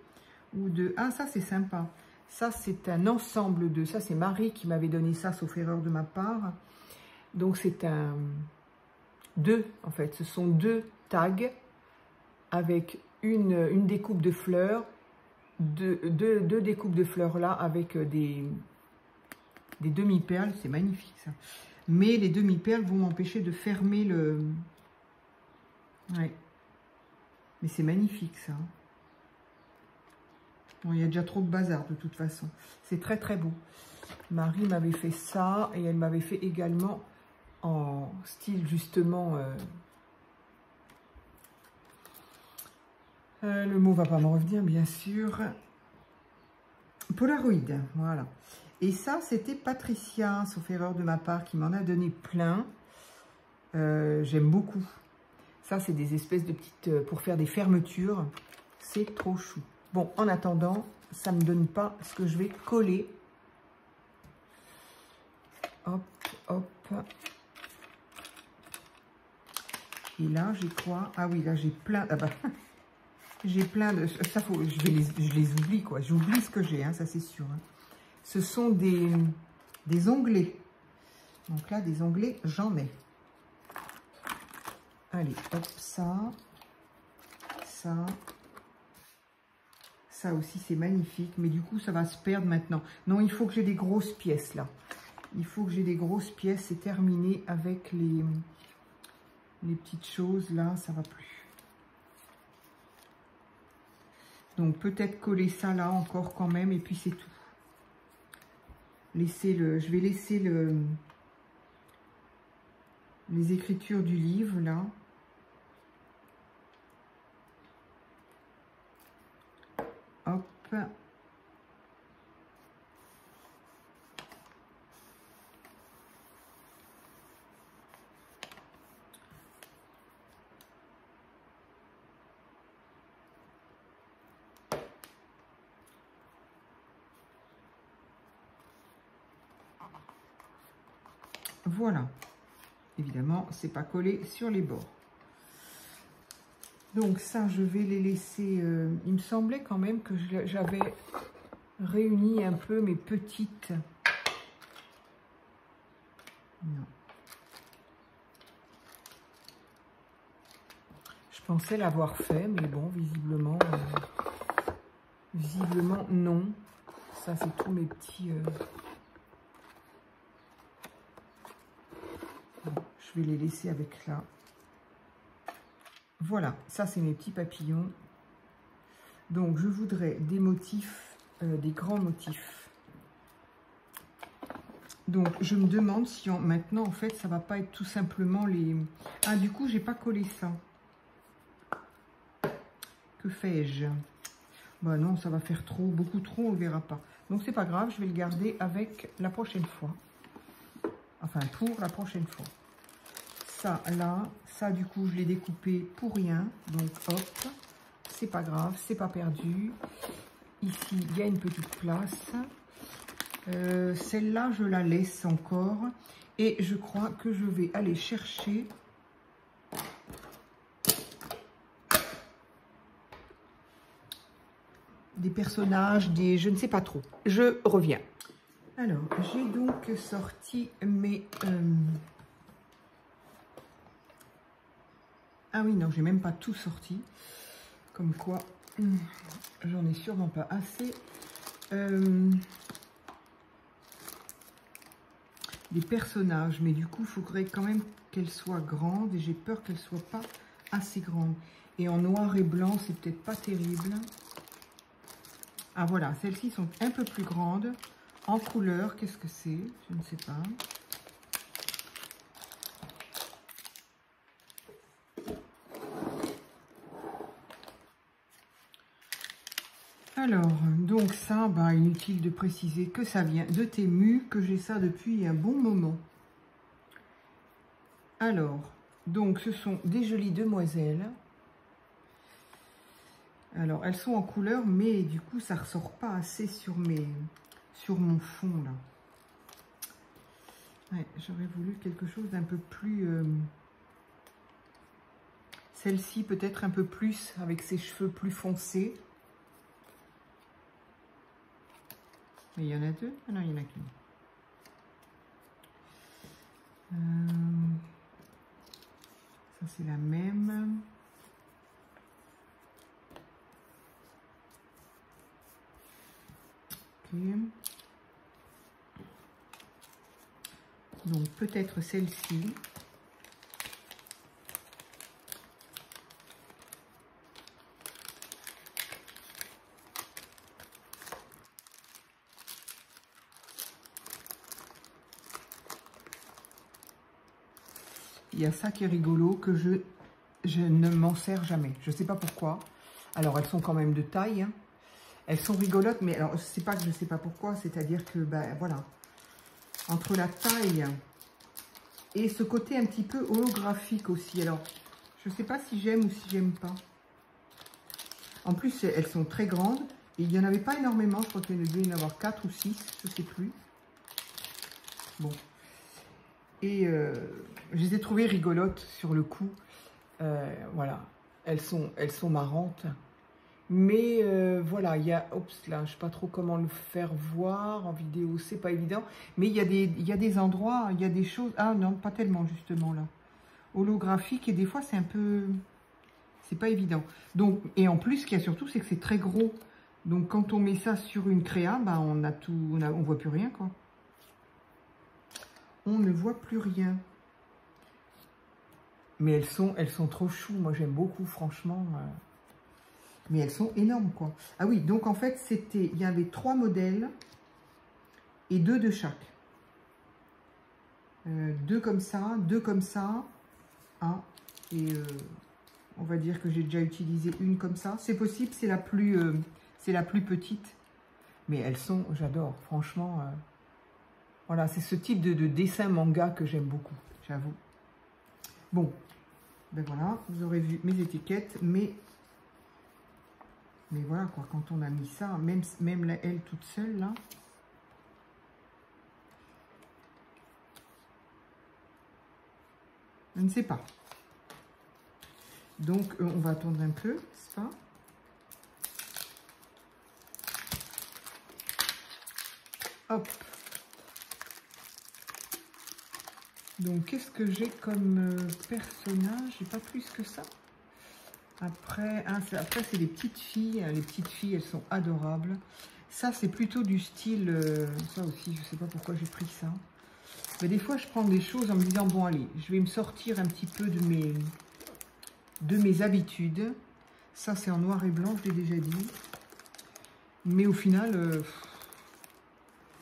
Ou de... Ah, ça, c'est sympa. Ça, c'est un ensemble de... Ça, c'est Marie qui m'avait donné ça, sauf erreur de ma part. Donc, c'est un... Deux, en fait. Ce sont deux tags avec une découpe de fleurs. Deux découpes de fleurs là avec des demi-perles. C'est magnifique, ça. Mais les demi-perles vont m'empêcher de fermer le... Ouais. Mais c'est magnifique, ça. Bon, il y a déjà trop de bazar, de toute façon. C'est très, très beau. Marie m'avait fait ça. Et elle m'avait fait également en style, justement... le mot va pas me revenir, bien sûr. Polaroid, voilà. Et ça, c'était Patricia, sauf erreur de ma part, qui m'en a donné plein. J'aime beaucoup. Ça, c'est des espèces de petites... pour faire des fermetures. C'est trop chou. Bon, en attendant, ça ne me donne pas ce que je vais coller. Hop, hop. Et là, j'ai quoi? Ah oui, là, j'ai plein... Ah bah, j'ai plein de... Ça, faut... je les oublie, quoi. J'oublie ce que j'ai, hein, ça, c'est sûr. Hein. Ce sont des onglets. Donc là, des onglets, j'en ai. Allez, hop, ça. Ça aussi, c'est magnifique. Mais du coup, ça va se perdre maintenant. Non, il faut que j'ai des grosses pièces, là. Il faut que j'ai des grosses pièces. C'est terminé avec les petites choses, là. Ça va plus. Donc, peut-être coller ça, là, encore, quand même. Et puis, c'est tout. Je vais laisser les écritures du livre, là. Hop. Voilà. Évidemment, c'est pas collé sur les bords. Donc ça, je vais les laisser... il me semblait quand même que j'avais réuni un peu mes petites... Non. Je pensais l'avoir fait, mais bon, visiblement non. Ça, c'est tous mes petits... Bon, je vais les laisser avec là. Voilà, ça c'est mes petits papillons. Donc je voudrais des motifs, des grands motifs. Donc je me demande si maintenant en fait ça va pas être tout simplement les... Ah du coup j'ai pas collé ça. Que fais-je? Bah non, ça va faire trop, beaucoup trop, on le verra pas. Donc c'est pas grave, je vais le garder avec la prochaine fois. Enfin pour la prochaine fois. Ça là, ça du coup je l'ai découpé pour rien, donc hop, c'est pas grave, c'est pas perdu. Ici il y a une petite place, celle-là je la laisse encore et je crois que je vais aller chercher des personnages, des je ne sais pas trop, je reviens. Alors j'ai donc sorti mes... Ah oui, non, j'ai même pas tout sorti. Comme quoi, j'en ai sûrement pas assez. Des personnages, mais du coup, il faudrait quand même qu'elles soient grandes. Et j'ai peur qu'elles soient pas assez grandes. Et en noir et blanc, c'est peut-être pas terrible. Ah voilà, celles-ci sont un peu plus grandes. En couleur, qu'est-ce que c'est? Je ne sais pas. Alors, donc ça, bah, inutile de préciser que ça vient de Temu, que j'ai ça depuis un bon moment. Alors, donc ce sont des jolies demoiselles. Alors, elles sont en couleur, mais du coup, ça ressort pas assez sur mon fond, là. Ouais, j'aurais voulu quelque chose d'un peu plus... Celle-ci, peut-être un peu plus, avec ses cheveux plus foncés. Mais il y en a deux? Ah non, il n'y en a qu'une. Ça, c'est la même. Ok. Donc, peut-être celle-ci. Il y a ça qui est rigolo, que je ne m'en sers jamais. Je ne sais pas pourquoi. Alors, elles sont quand même de taille. Hein. Elles sont rigolotes, mais alors, c'est pas que je ne sais pas pourquoi. C'est-à-dire que, ben voilà, entre la taille et ce côté un petit peu holographique aussi. Alors, je ne sais pas si j'aime ou si j'aime pas. En plus, elles sont très grandes. Et il n'y en avait pas énormément. Je crois qu'il devait y en avoir 4 ou 6. Je ne sais plus. Bon. Et je les ai trouvées rigolotes sur le coup. Voilà, elles sont marrantes. Mais voilà, il y a... Oups, là, je ne sais pas trop comment le faire voir en vidéo, c'est pas évident. Mais il y a des endroits, il y a des choses... Ah non, pas tellement justement là. Holographique et des fois c'est un peu... C'est pas évident. Donc, et en plus, ce qu'il y a surtout, c'est que c'est très gros. Donc quand on met ça sur une créa, bah, on a tout, on voit plus rien quoi. On ne voit plus rien. Mais elles sont trop chou. Moi, j'aime beaucoup, franchement. Mais elles sont énormes, quoi. Ah oui, donc en fait, il y avait 3 modèles et 2 de chaque. 2 comme ça, 2 comme ça. Ah, et on va dire que j'ai déjà utilisé une comme ça. C'est possible, c'est la plus petite. Mais elles sont, j'adore, franchement... Voilà, c'est ce type de dessin manga que j'aime beaucoup, j'avoue. Bon, ben voilà, vous aurez vu mes étiquettes, mais voilà quoi, quand on a mis ça, même là, elle toute seule là. Je ne sais pas. Donc, on va attendre un peu, n'est-ce pas? Hop. Donc, qu'est-ce que j'ai comme personnage? J'ai pas plus que ça. Après, hein, après c'est les petites filles. Les petites filles, elles sont adorables. Ça, c'est plutôt du style... ça aussi, je sais pas pourquoi j'ai pris ça. Mais des fois, je prends des choses en me disant, bon, allez, je vais me sortir un petit peu de mes habitudes. Ça, c'est en noir et blanc, je l'ai déjà dit. Mais au final,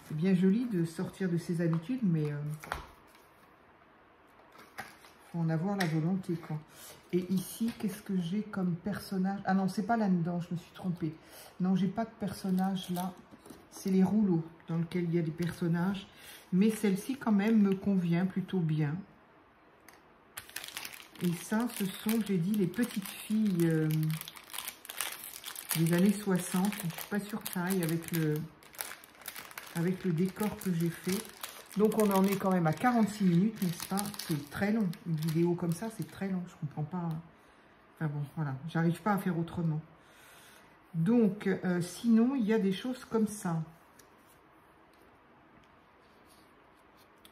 c'est bien joli de sortir de ses habitudes, mais faut en avoir la volonté, quoi. Et ici, qu'est-ce que j'ai comme personnage? Ah non, c'est pas là-dedans, je me suis trompée. Non, j'ai pas de personnage là. C'est les rouleaux dans lesquels il y a des personnages. Mais celle-ci, quand même, me convient plutôt bien. Et ça, ce sont, j'ai dit, les petites filles des années 60. Je ne suis pas sûre que ça aille avec le décor que j'ai fait. Donc, on en est quand même à 46 minutes, n'est-ce pas? C'est très long. Une vidéo comme ça, c'est très long. Je ne comprends pas. Enfin bon, voilà. J'arrive pas à faire autrement. Donc, sinon, il y a des choses comme ça.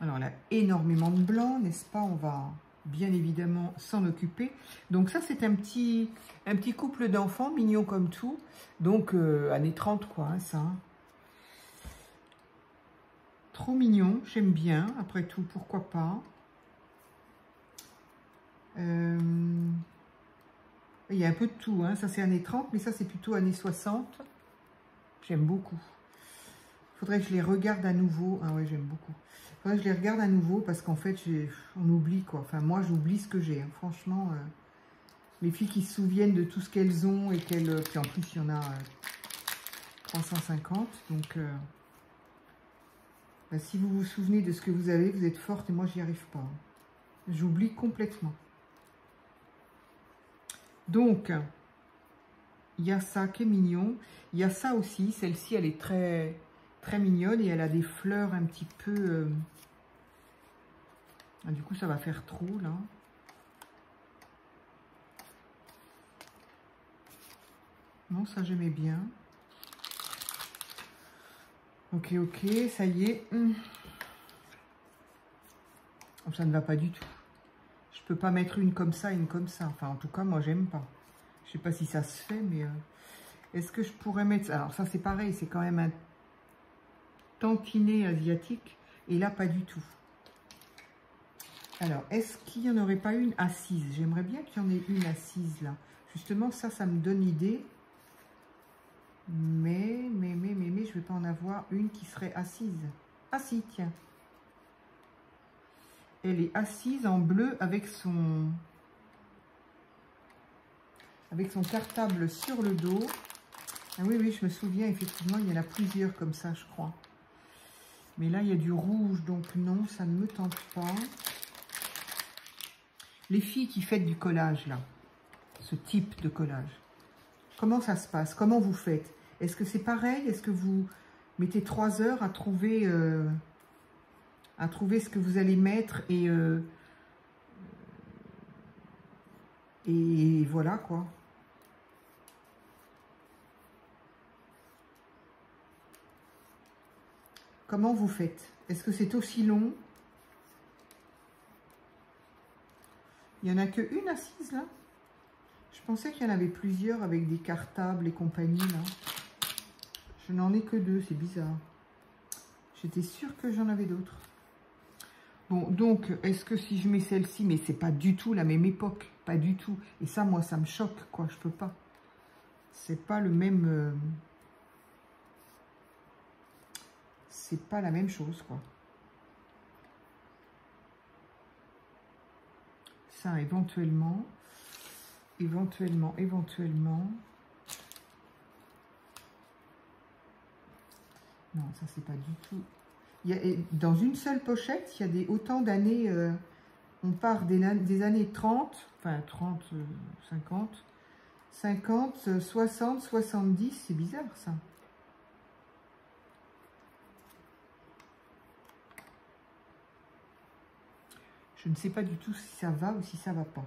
Alors, elle a énormément de blanc, n'est-ce pas? On va bien évidemment s'en occuper. Donc, ça, c'est un petit couple d'enfants, mignons comme tout. Donc, années 30, quoi, hein, ça. Trop mignon, j'aime bien. Après tout, pourquoi pas. Il y a un peu de tout, hein. Ça, c'est années 30, mais ça, c'est plutôt années 60. J'aime beaucoup. Faudrait que je les regarde à nouveau. Ah ouais, j'aime beaucoup. Faudrait que je les regarde à nouveau parce qu'en fait, on oublie, quoi. Enfin, moi, j'oublie ce que j'ai. Hein. Franchement, les filles qui se souviennent de tout ce qu'elles ont et qu'elles... puis en plus, il y en a 350. Donc, bah, si vous vous souvenez de ce que vous avez, vous êtes forte et moi, j'y arrive pas. J'oublie complètement. Donc, il y a ça qui est mignon. Il y a ça aussi. Celle-ci, elle est très, très mignonne et elle a des fleurs un petit peu... Ah, du coup, ça va faire trop, là. Non, ça, j'aimais bien. Ok, ok, ça y est. Oh, ça ne va pas du tout. Je peux pas mettre une comme ça et une comme ça. Enfin, en tout cas, moi, j'aime pas. Je sais pas si ça se fait, mais... est-ce que je pourrais mettre... Alors, ça, c'est pareil. C'est quand même un tantinet asiatique. Et là, pas du tout. Alors, est-ce qu'il n'y en aurait pas une assise? J'aimerais bien qu'il y en ait une assise, là. Justement, ça me donne l'idée. Mais, je vais pas en avoir une qui serait assise. Ah si, tiens. Elle est assise en bleu avec son cartable sur le dos. Ah oui, oui, je me souviens, effectivement, il y en a plusieurs comme ça, je crois. Mais là, il y a du rouge, donc non, ça ne me tente pas. Les filles qui faites du collage, là, ce type de collage, comment ça se passe? Comment vous faites? Est-ce que c'est pareil? Est-ce que vous mettez 3 heures à trouver ce que vous allez mettre et voilà, quoi. Comment vous faites? Est-ce que c'est aussi long? Il n'y en a qu'une assise, là? Je pensais qu'il y en avait plusieurs avec des cartables et compagnie, là. Je n'en ai que 2, c'est bizarre. J'étais sûre que j'en avais d'autres. Bon, donc, est-ce que si je mets celle-ci, mais c'est pas du tout la même époque, pas du tout. Et ça, moi, ça me choque, quoi, je peux pas. C'est pas le même... c'est pas la même chose, quoi. Ça, éventuellement. Non, ça, c'est pas du tout... dans une seule pochette, il y a autant d'années... on part des années 30, enfin 30, 50, 60, 70, c'est bizarre, ça. Je ne sais pas du tout si ça va ou si ça va pas.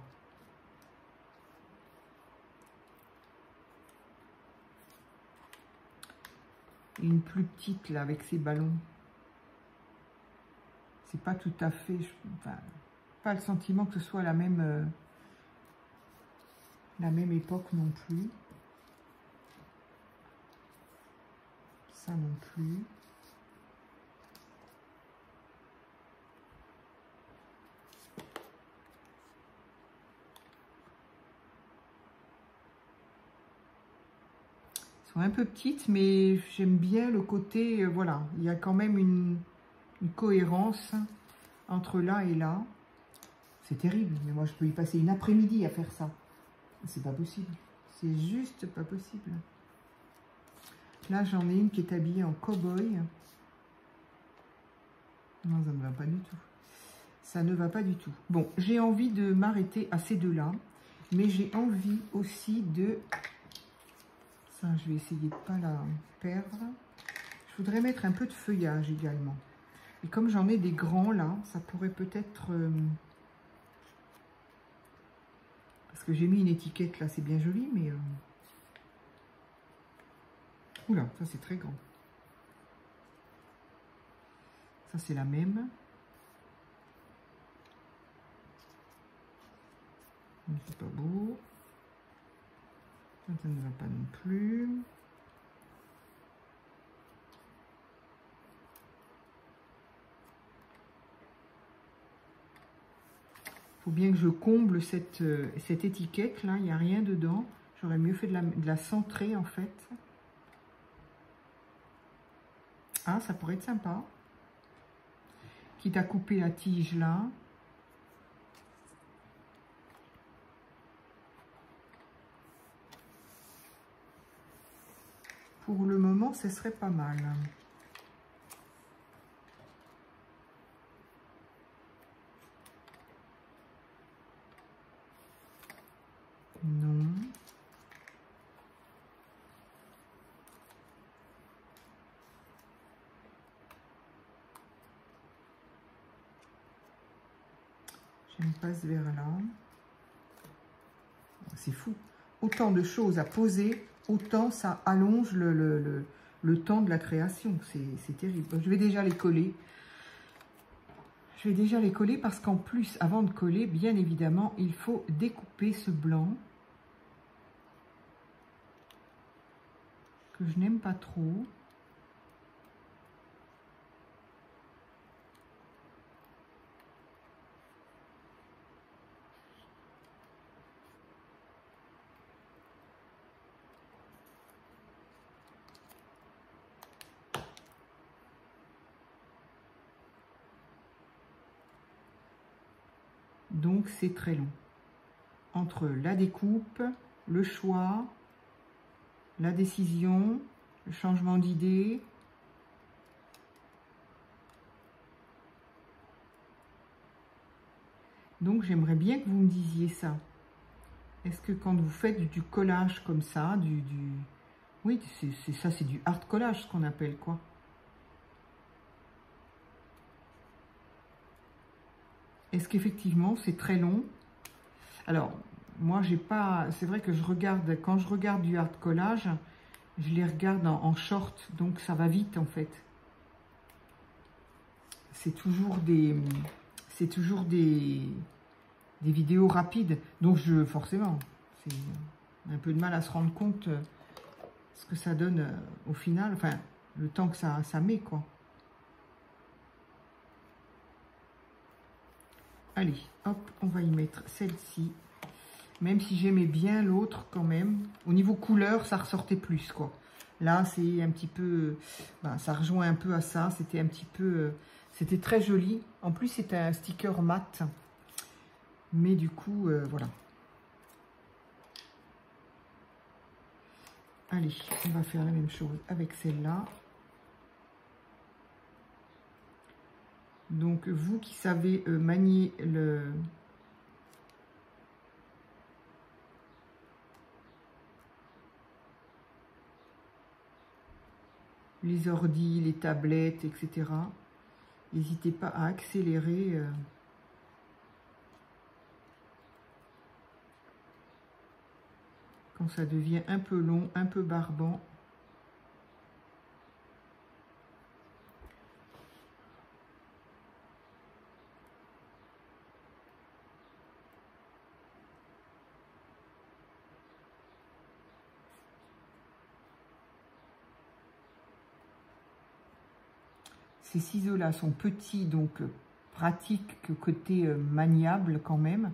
Et une plus petite là avec ses ballons. C'est pas tout à fait... Enfin, pas le sentiment que ce soit la même époque non plus. Ça non plus. Elles sont un peu petites, mais j'aime bien le côté, voilà, il y a quand même une cohérence entre là et là. C'est terrible, mais moi je peux y passer une après-midi à faire ça. C'est pas possible. C'est juste pas possible. Là, j'en ai une qui est habillée en cow-boy. Non, ça ne va pas du tout. Ça ne va pas du tout. Bon, j'ai envie de m'arrêter à ces deux-là. Mais j'ai envie aussi de... Ça, je vais essayer de ne pas la perdre. Je voudrais mettre un peu de feuillage également. Et comme j'en ai des grands là, ça pourrait peut-être... Parce que j'ai mis une étiquette là, c'est bien joli, mais... Oula, ça c'est très grand. Ça c'est la même. C'est pas beau. Ça ne va pas non plus. Faut bien que je comble cette étiquette là, il n'y a rien dedans. J'aurais mieux fait de la centrer en fait. Ah, ça pourrait être sympa. Quitte à couper la tige là. Pour le moment, ce serait pas mal. Non. J'aime pas ce vert-là. C'est fou. Autant de choses à poser, autant ça allonge le temps de la création. C'est terrible. Je vais déjà les coller. Je vais déjà les coller parce qu'en plus, avant de coller, bien évidemment, il faut découper ce blanc que je n'aime pas trop. Donc, c'est très long. Entre la découpe, le choix, la décision, le changement d'idée. Donc, j'aimerais bien que vous me disiez ça. Est-ce que quand vous faites du collage comme ça, oui, c'est ça, c'est du hard collage, ce qu'on appelle, quoi. Est-ce qu'effectivement, c'est très long? Alors, moi, j'ai pas... C'est vrai que quand je regarde du hard collage, je les regarde en short, donc ça va vite, en fait. C'est toujours des vidéos rapides, donc forcément, c'est un peu de mal à se rendre compte ce que ça donne au final, enfin, le temps que ça met, quoi. Allez, hop, on va y mettre celle-ci. Même si j'aimais bien l'autre quand même. Au niveau couleur, ça ressortait plus, quoi. Là, c'est un petit peu... Ben, ça rejoint un peu à ça. C'était un petit peu... c'était très joli. En plus, c'était un sticker mat. Mais du coup, voilà. Allez, on va faire la même chose avec celle-là. Donc, vous qui savez manier les ordis, les tablettes, etc. N'hésitez pas à accélérer quand ça devient un peu long, un peu barbant. Ces ciseaux-là sont petits, donc pratiques que côté maniable quand même.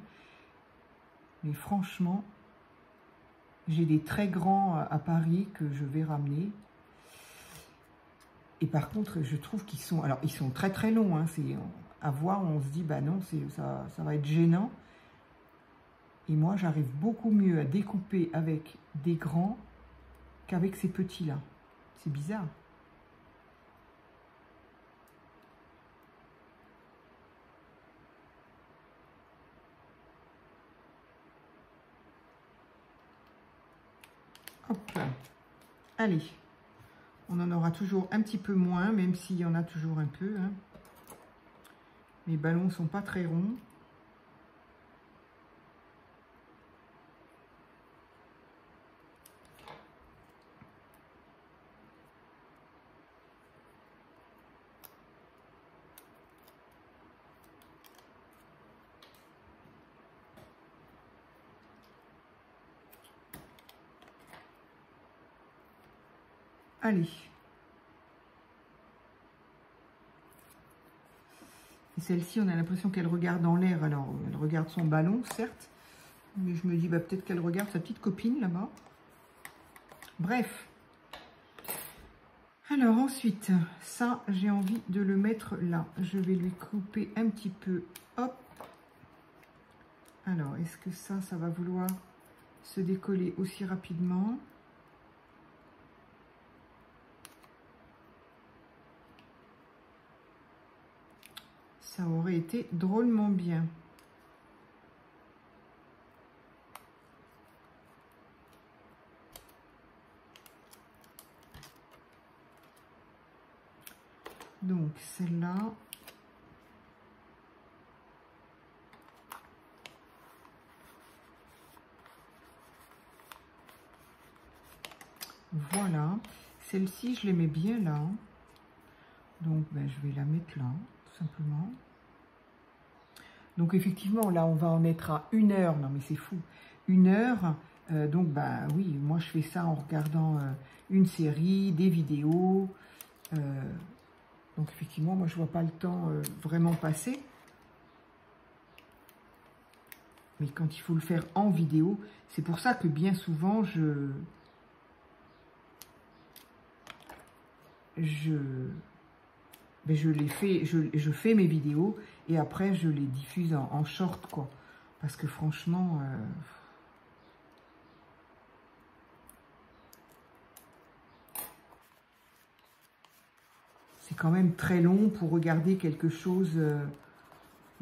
Mais franchement, j'ai des très grands à Paris que je vais ramener. Et par contre, je trouve qu'ils sont... Alors, ils sont très très longs. Hein, à voir, on se dit, bah non, ça va être gênant. Et moi, j'arrive beaucoup mieux à découper avec des grands qu'avec ces petits-là. C'est bizarre. Hop. Allez. On en aura toujours un petit peu moins, même s'il y en a toujours un peu. Hein. Mes ballons ne sont pas très ronds. Allez. Et celle-ci, on a l'impression qu'elle regarde en l'air. Alors, elle regarde son ballon, certes. Mais je me dis, bah, peut-être qu'elle regarde sa petite copine là-bas. Bref. Alors, ensuite, ça, j'ai envie de le mettre là. Je vais lui couper un petit peu. Hop. Alors, est-ce que ça va vouloir se décoller aussi rapidement ? Ça aurait été drôlement bien. Donc, celle-là. Voilà. Celle-ci, je les mets bien là. Donc, ben, je vais la mettre là, tout simplement. Donc, effectivement, là, on va en être à 1 heure. Non, mais c'est fou. 1 heure. Donc, bah oui, moi, je fais ça en regardant une série, des vidéos. Donc, effectivement, moi, je vois pas le temps vraiment passer. Mais quand il faut le faire en vidéo, c'est pour ça que bien souvent, je fais mes vidéos et après je les diffuse en short, quoi. Parce que franchement, c'est quand même très long pour regarder quelque chose.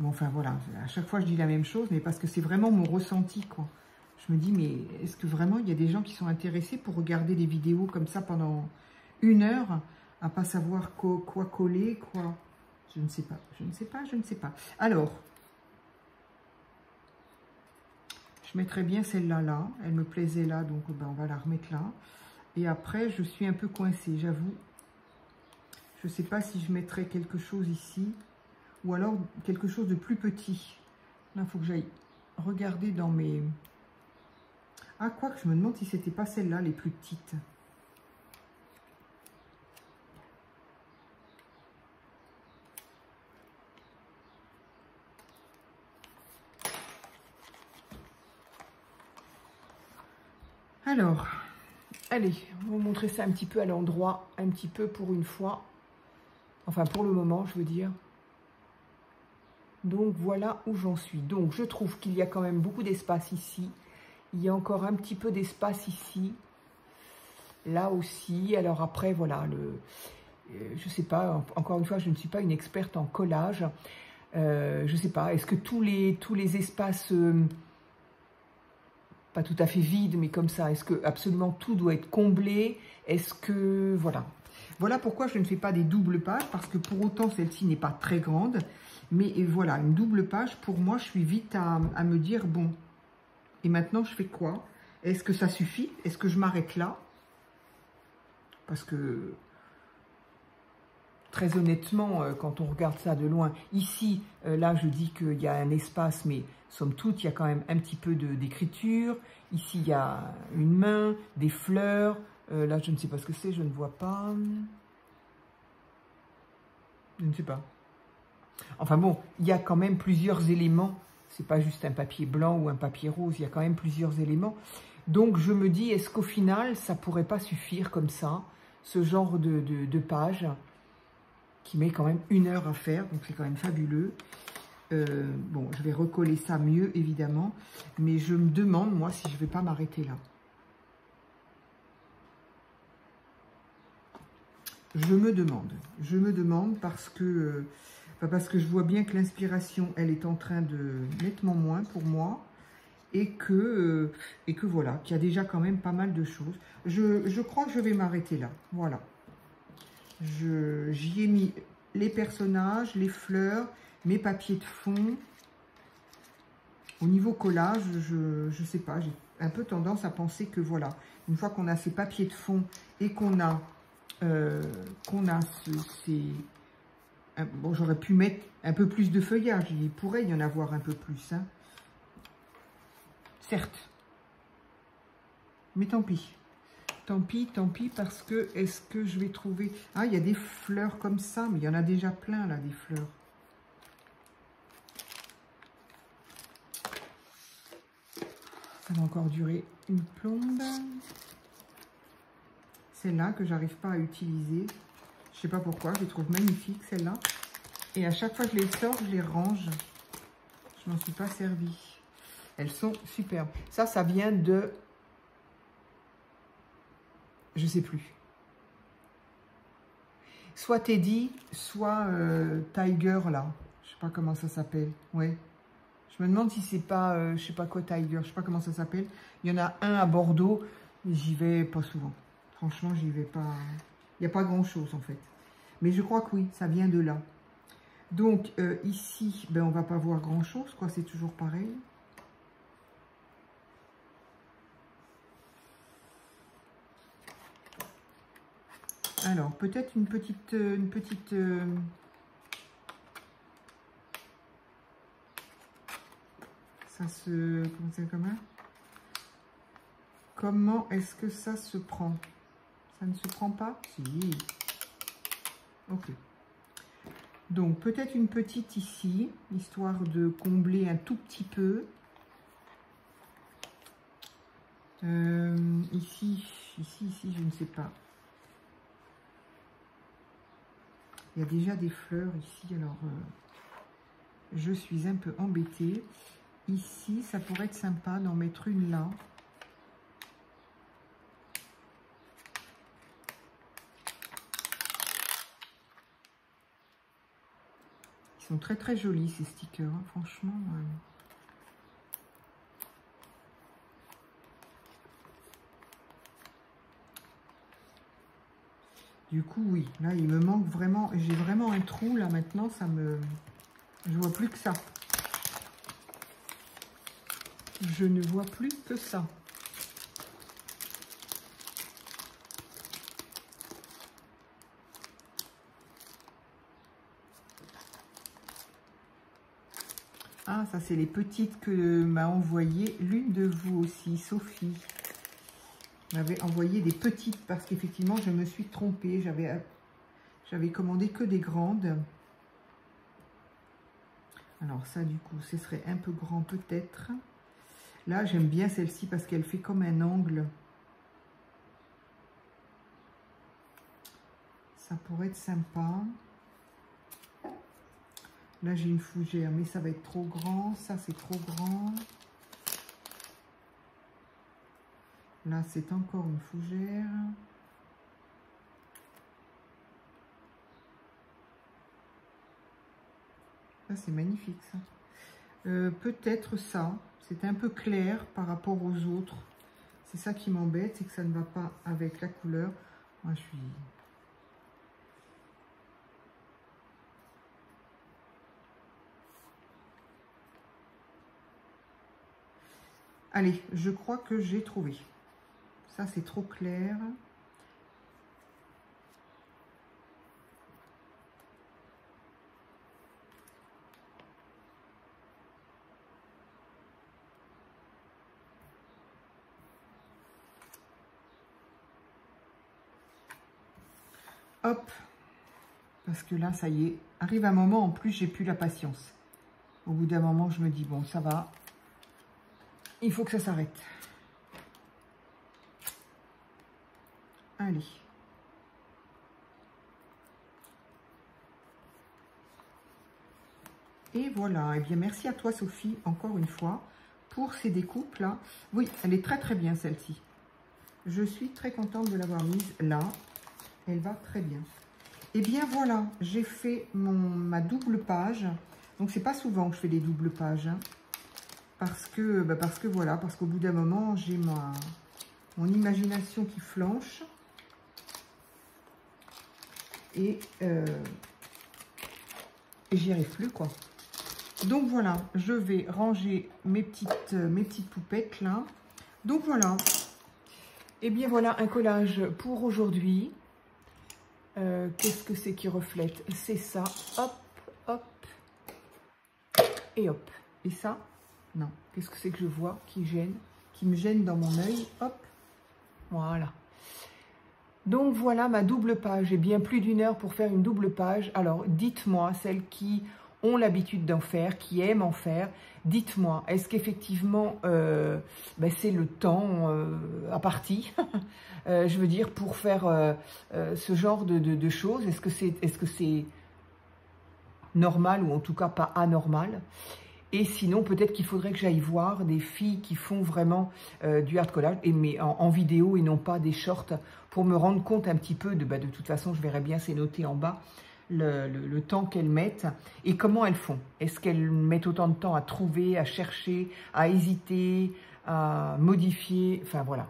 Bon, enfin voilà, à chaque fois je dis la même chose, mais parce que c'est vraiment mon ressenti, quoi. Je me dis, mais est-ce que vraiment il y a des gens qui sont intéressés pour regarder des vidéos comme ça pendant 1 heure, à pas savoir quoi coller, quoi. Je ne sais pas, je ne sais pas, je ne sais pas. Alors, je mettrais bien celle-là, là. Elle me plaisait là, donc ben, on va la remettre là. Et après, je suis un peu coincée, j'avoue. Je ne sais pas si je mettrais quelque chose ici, ou alors quelque chose de plus petit. Là, il faut que j'aille regarder dans mes... Ah, quoi que je me demande si c'était pas celle-là, les plus petites. Alors, allez, on va vous montrer ça un petit peu à l'endroit, un petit peu pour une fois. Enfin, pour le moment, je veux dire. Donc, voilà où j'en suis. Donc, je trouve qu'il y a quand même beaucoup d'espace ici. Il y a encore un petit peu d'espace ici. Là aussi. Alors après, voilà, je sais pas, encore une fois, je ne suis pas une experte en collage. Je sais pas, est-ce que tous les espaces... pas tout à fait vide, mais comme ça, est-ce que absolument tout doit être comblé? Est-ce que... Voilà. Voilà pourquoi je ne fais pas des doubles pages, parce que pour autant, celle-ci n'est pas très grande. Mais voilà, une double page, pour moi, je suis vite à me dire, bon, et maintenant, je fais quoi? Est-ce que ça suffit? Est-ce que je m'arrête là? Parce que, très honnêtement, quand on regarde ça de loin, ici, là, je dis qu'il y a un espace, mais somme toute, il y a quand même un petit peu d'écriture. Ici, il y a une main, des fleurs. Là, je ne sais pas ce que c'est, je ne vois pas. Je ne sais pas. Enfin bon, il y a quand même plusieurs éléments. C'est pas juste un papier blanc ou un papier rose, il y a quand même plusieurs éléments. Donc je me dis, est-ce qu'au final, ça pourrait pas suffire comme ça, ce genre de page, qui met quand même 1 heure à faire, donc c'est quand même fabuleux. Bon, je vais recoller ça mieux, évidemment, mais je me demande, moi, si je vais pas m'arrêter là. Je me demande parce que je vois bien que l'inspiration, elle est en train de nettement moins pour moi, et que voilà, qu'il y a déjà quand même pas mal de choses. Je crois que je vais m'arrêter là, voilà. J'y ai mis les personnages, les fleurs, mes papiers de fond. Au niveau collage, je sais pas, j'ai un peu tendance à penser que voilà, une fois qu'on a ces papiers de fond et qu'on a bon, j'aurais pu mettre un peu plus de feuillage, il pourrait y en avoir un peu plus, hein. Certes, mais tant pis. Tant pis, parce que, est-ce que je vais trouver... Ah, il y a des fleurs comme ça, mais il y en a déjà plein, là, des fleurs. Ça va encore durer une plombe. Celle-là, que j'arrive pas à utiliser. Je sais pas pourquoi, je les trouve magnifiques, celles-là. Et à chaque fois que je les sors, je les range. Je m'en suis pas servi. Elles sont superbes. Ça vient de... Je sais plus. Soit Teddy, soit Tiger, là. Je sais pas comment ça s'appelle. Ouais. Je me demande si c'est pas, je sais pas quoi, Tiger. Je sais pas comment ça s'appelle. Il y en a un à Bordeaux, mais j'y vais pas souvent. Franchement, j'y vais pas. Il n'y a pas grand-chose, en fait. Mais je crois que oui, ça vient de là. Donc, ici, ben, on va pas voir grand-chose, quoi. C'est toujours pareil. Alors, peut-être une petite... ça se... Comment est-ce que ça se prend? Ça ne se prend pas? Si. Ok. Donc, peut-être une petite ici, histoire de combler un tout petit peu. Ici, je ne sais pas. Il y a déjà des fleurs ici, alors je suis un peu embêtée. Ici, ça pourrait être sympa d'en mettre une là. Ils sont très très jolis ces stickers, hein, franchement. Du coup, oui, là, il me manque vraiment... J'ai vraiment un trou, là, maintenant, ça me... Je vois plus que ça. Je ne vois plus que ça. Ah, ça, c'est les petites que m'a envoyé l'une de vous aussi, Sophie. M'avait envoyé des petites parce qu'effectivement, je me suis trompée. J'avais commandé que des grandes. Alors ça, du coup, ce serait un peu grand peut-être. Là, j'aime bien celle-ci parce qu'elle fait comme un angle. Ça pourrait être sympa. Là, j'ai une fougère, mais ça va être trop grand. Ça, c'est trop grand. Là, c'est encore une fougère. Ça, c'est magnifique, ça. Peut-être ça. C'est un peu clair par rapport aux autres. C'est ça qui m'embête, c'est que ça ne va pas avec la couleur. Moi, je suis... Allez, je crois que j'ai trouvé. Ça, c'est trop clair. Hop. Parce que là, ça y est. Arrive un moment, en plus, j'ai plus la patience. Au bout d'un moment, je me dis, bon, ça va. Il faut que ça s'arrête. Allez. Et voilà. Eh bien, merci à toi, Sophie, encore une fois, pour ces découpes-là. Oui, elle est très, très bien, celle-ci. Je suis très contente de l'avoir mise là. Elle va très bien. Et bien, voilà. J'ai fait ma double page. Donc, c'est pas souvent que je fais des doubles pages. Hein, parce que voilà, parce qu'au bout d'un moment, j'ai mon imagination qui flanche. Et j'y arrive plus, quoi. Donc voilà, je vais ranger mes petites poupettes là. Donc voilà. Et bien voilà un collage pour aujourd'hui. Qu'est-ce que c'est qui reflète? C'est ça. Hop, hop. Et hop. Et ça? Non. Qu'est-ce que c'est que je vois qui me gêne dans mon œil? Hop. Voilà. Donc voilà ma double page. J'ai bien plus d'1 heure pour faire une double page. Alors dites-moi, celles qui ont l'habitude d'en faire, qui aiment en faire, dites-moi, est-ce qu'effectivement c'est le temps à partie je veux dire, pour faire ce genre de choses? Est-ce que c'est normal ou en tout cas pas anormal? Et sinon, peut-être qu'il faudrait que j'aille voir des filles qui font vraiment du hard collage, mais en vidéo et non pas des shorts, pour me rendre compte un petit peu de toute façon, je verrai bien, c'est noté en bas, le temps qu'elles mettent et comment elles font. Est-ce qu'elles mettent autant de temps à trouver, à chercher, à hésiter, à modifier, enfin voilà.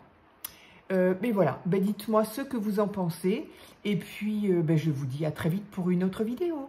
Mais voilà, dites-moi ce que vous en pensez et puis je vous dis à très vite pour une autre vidéo.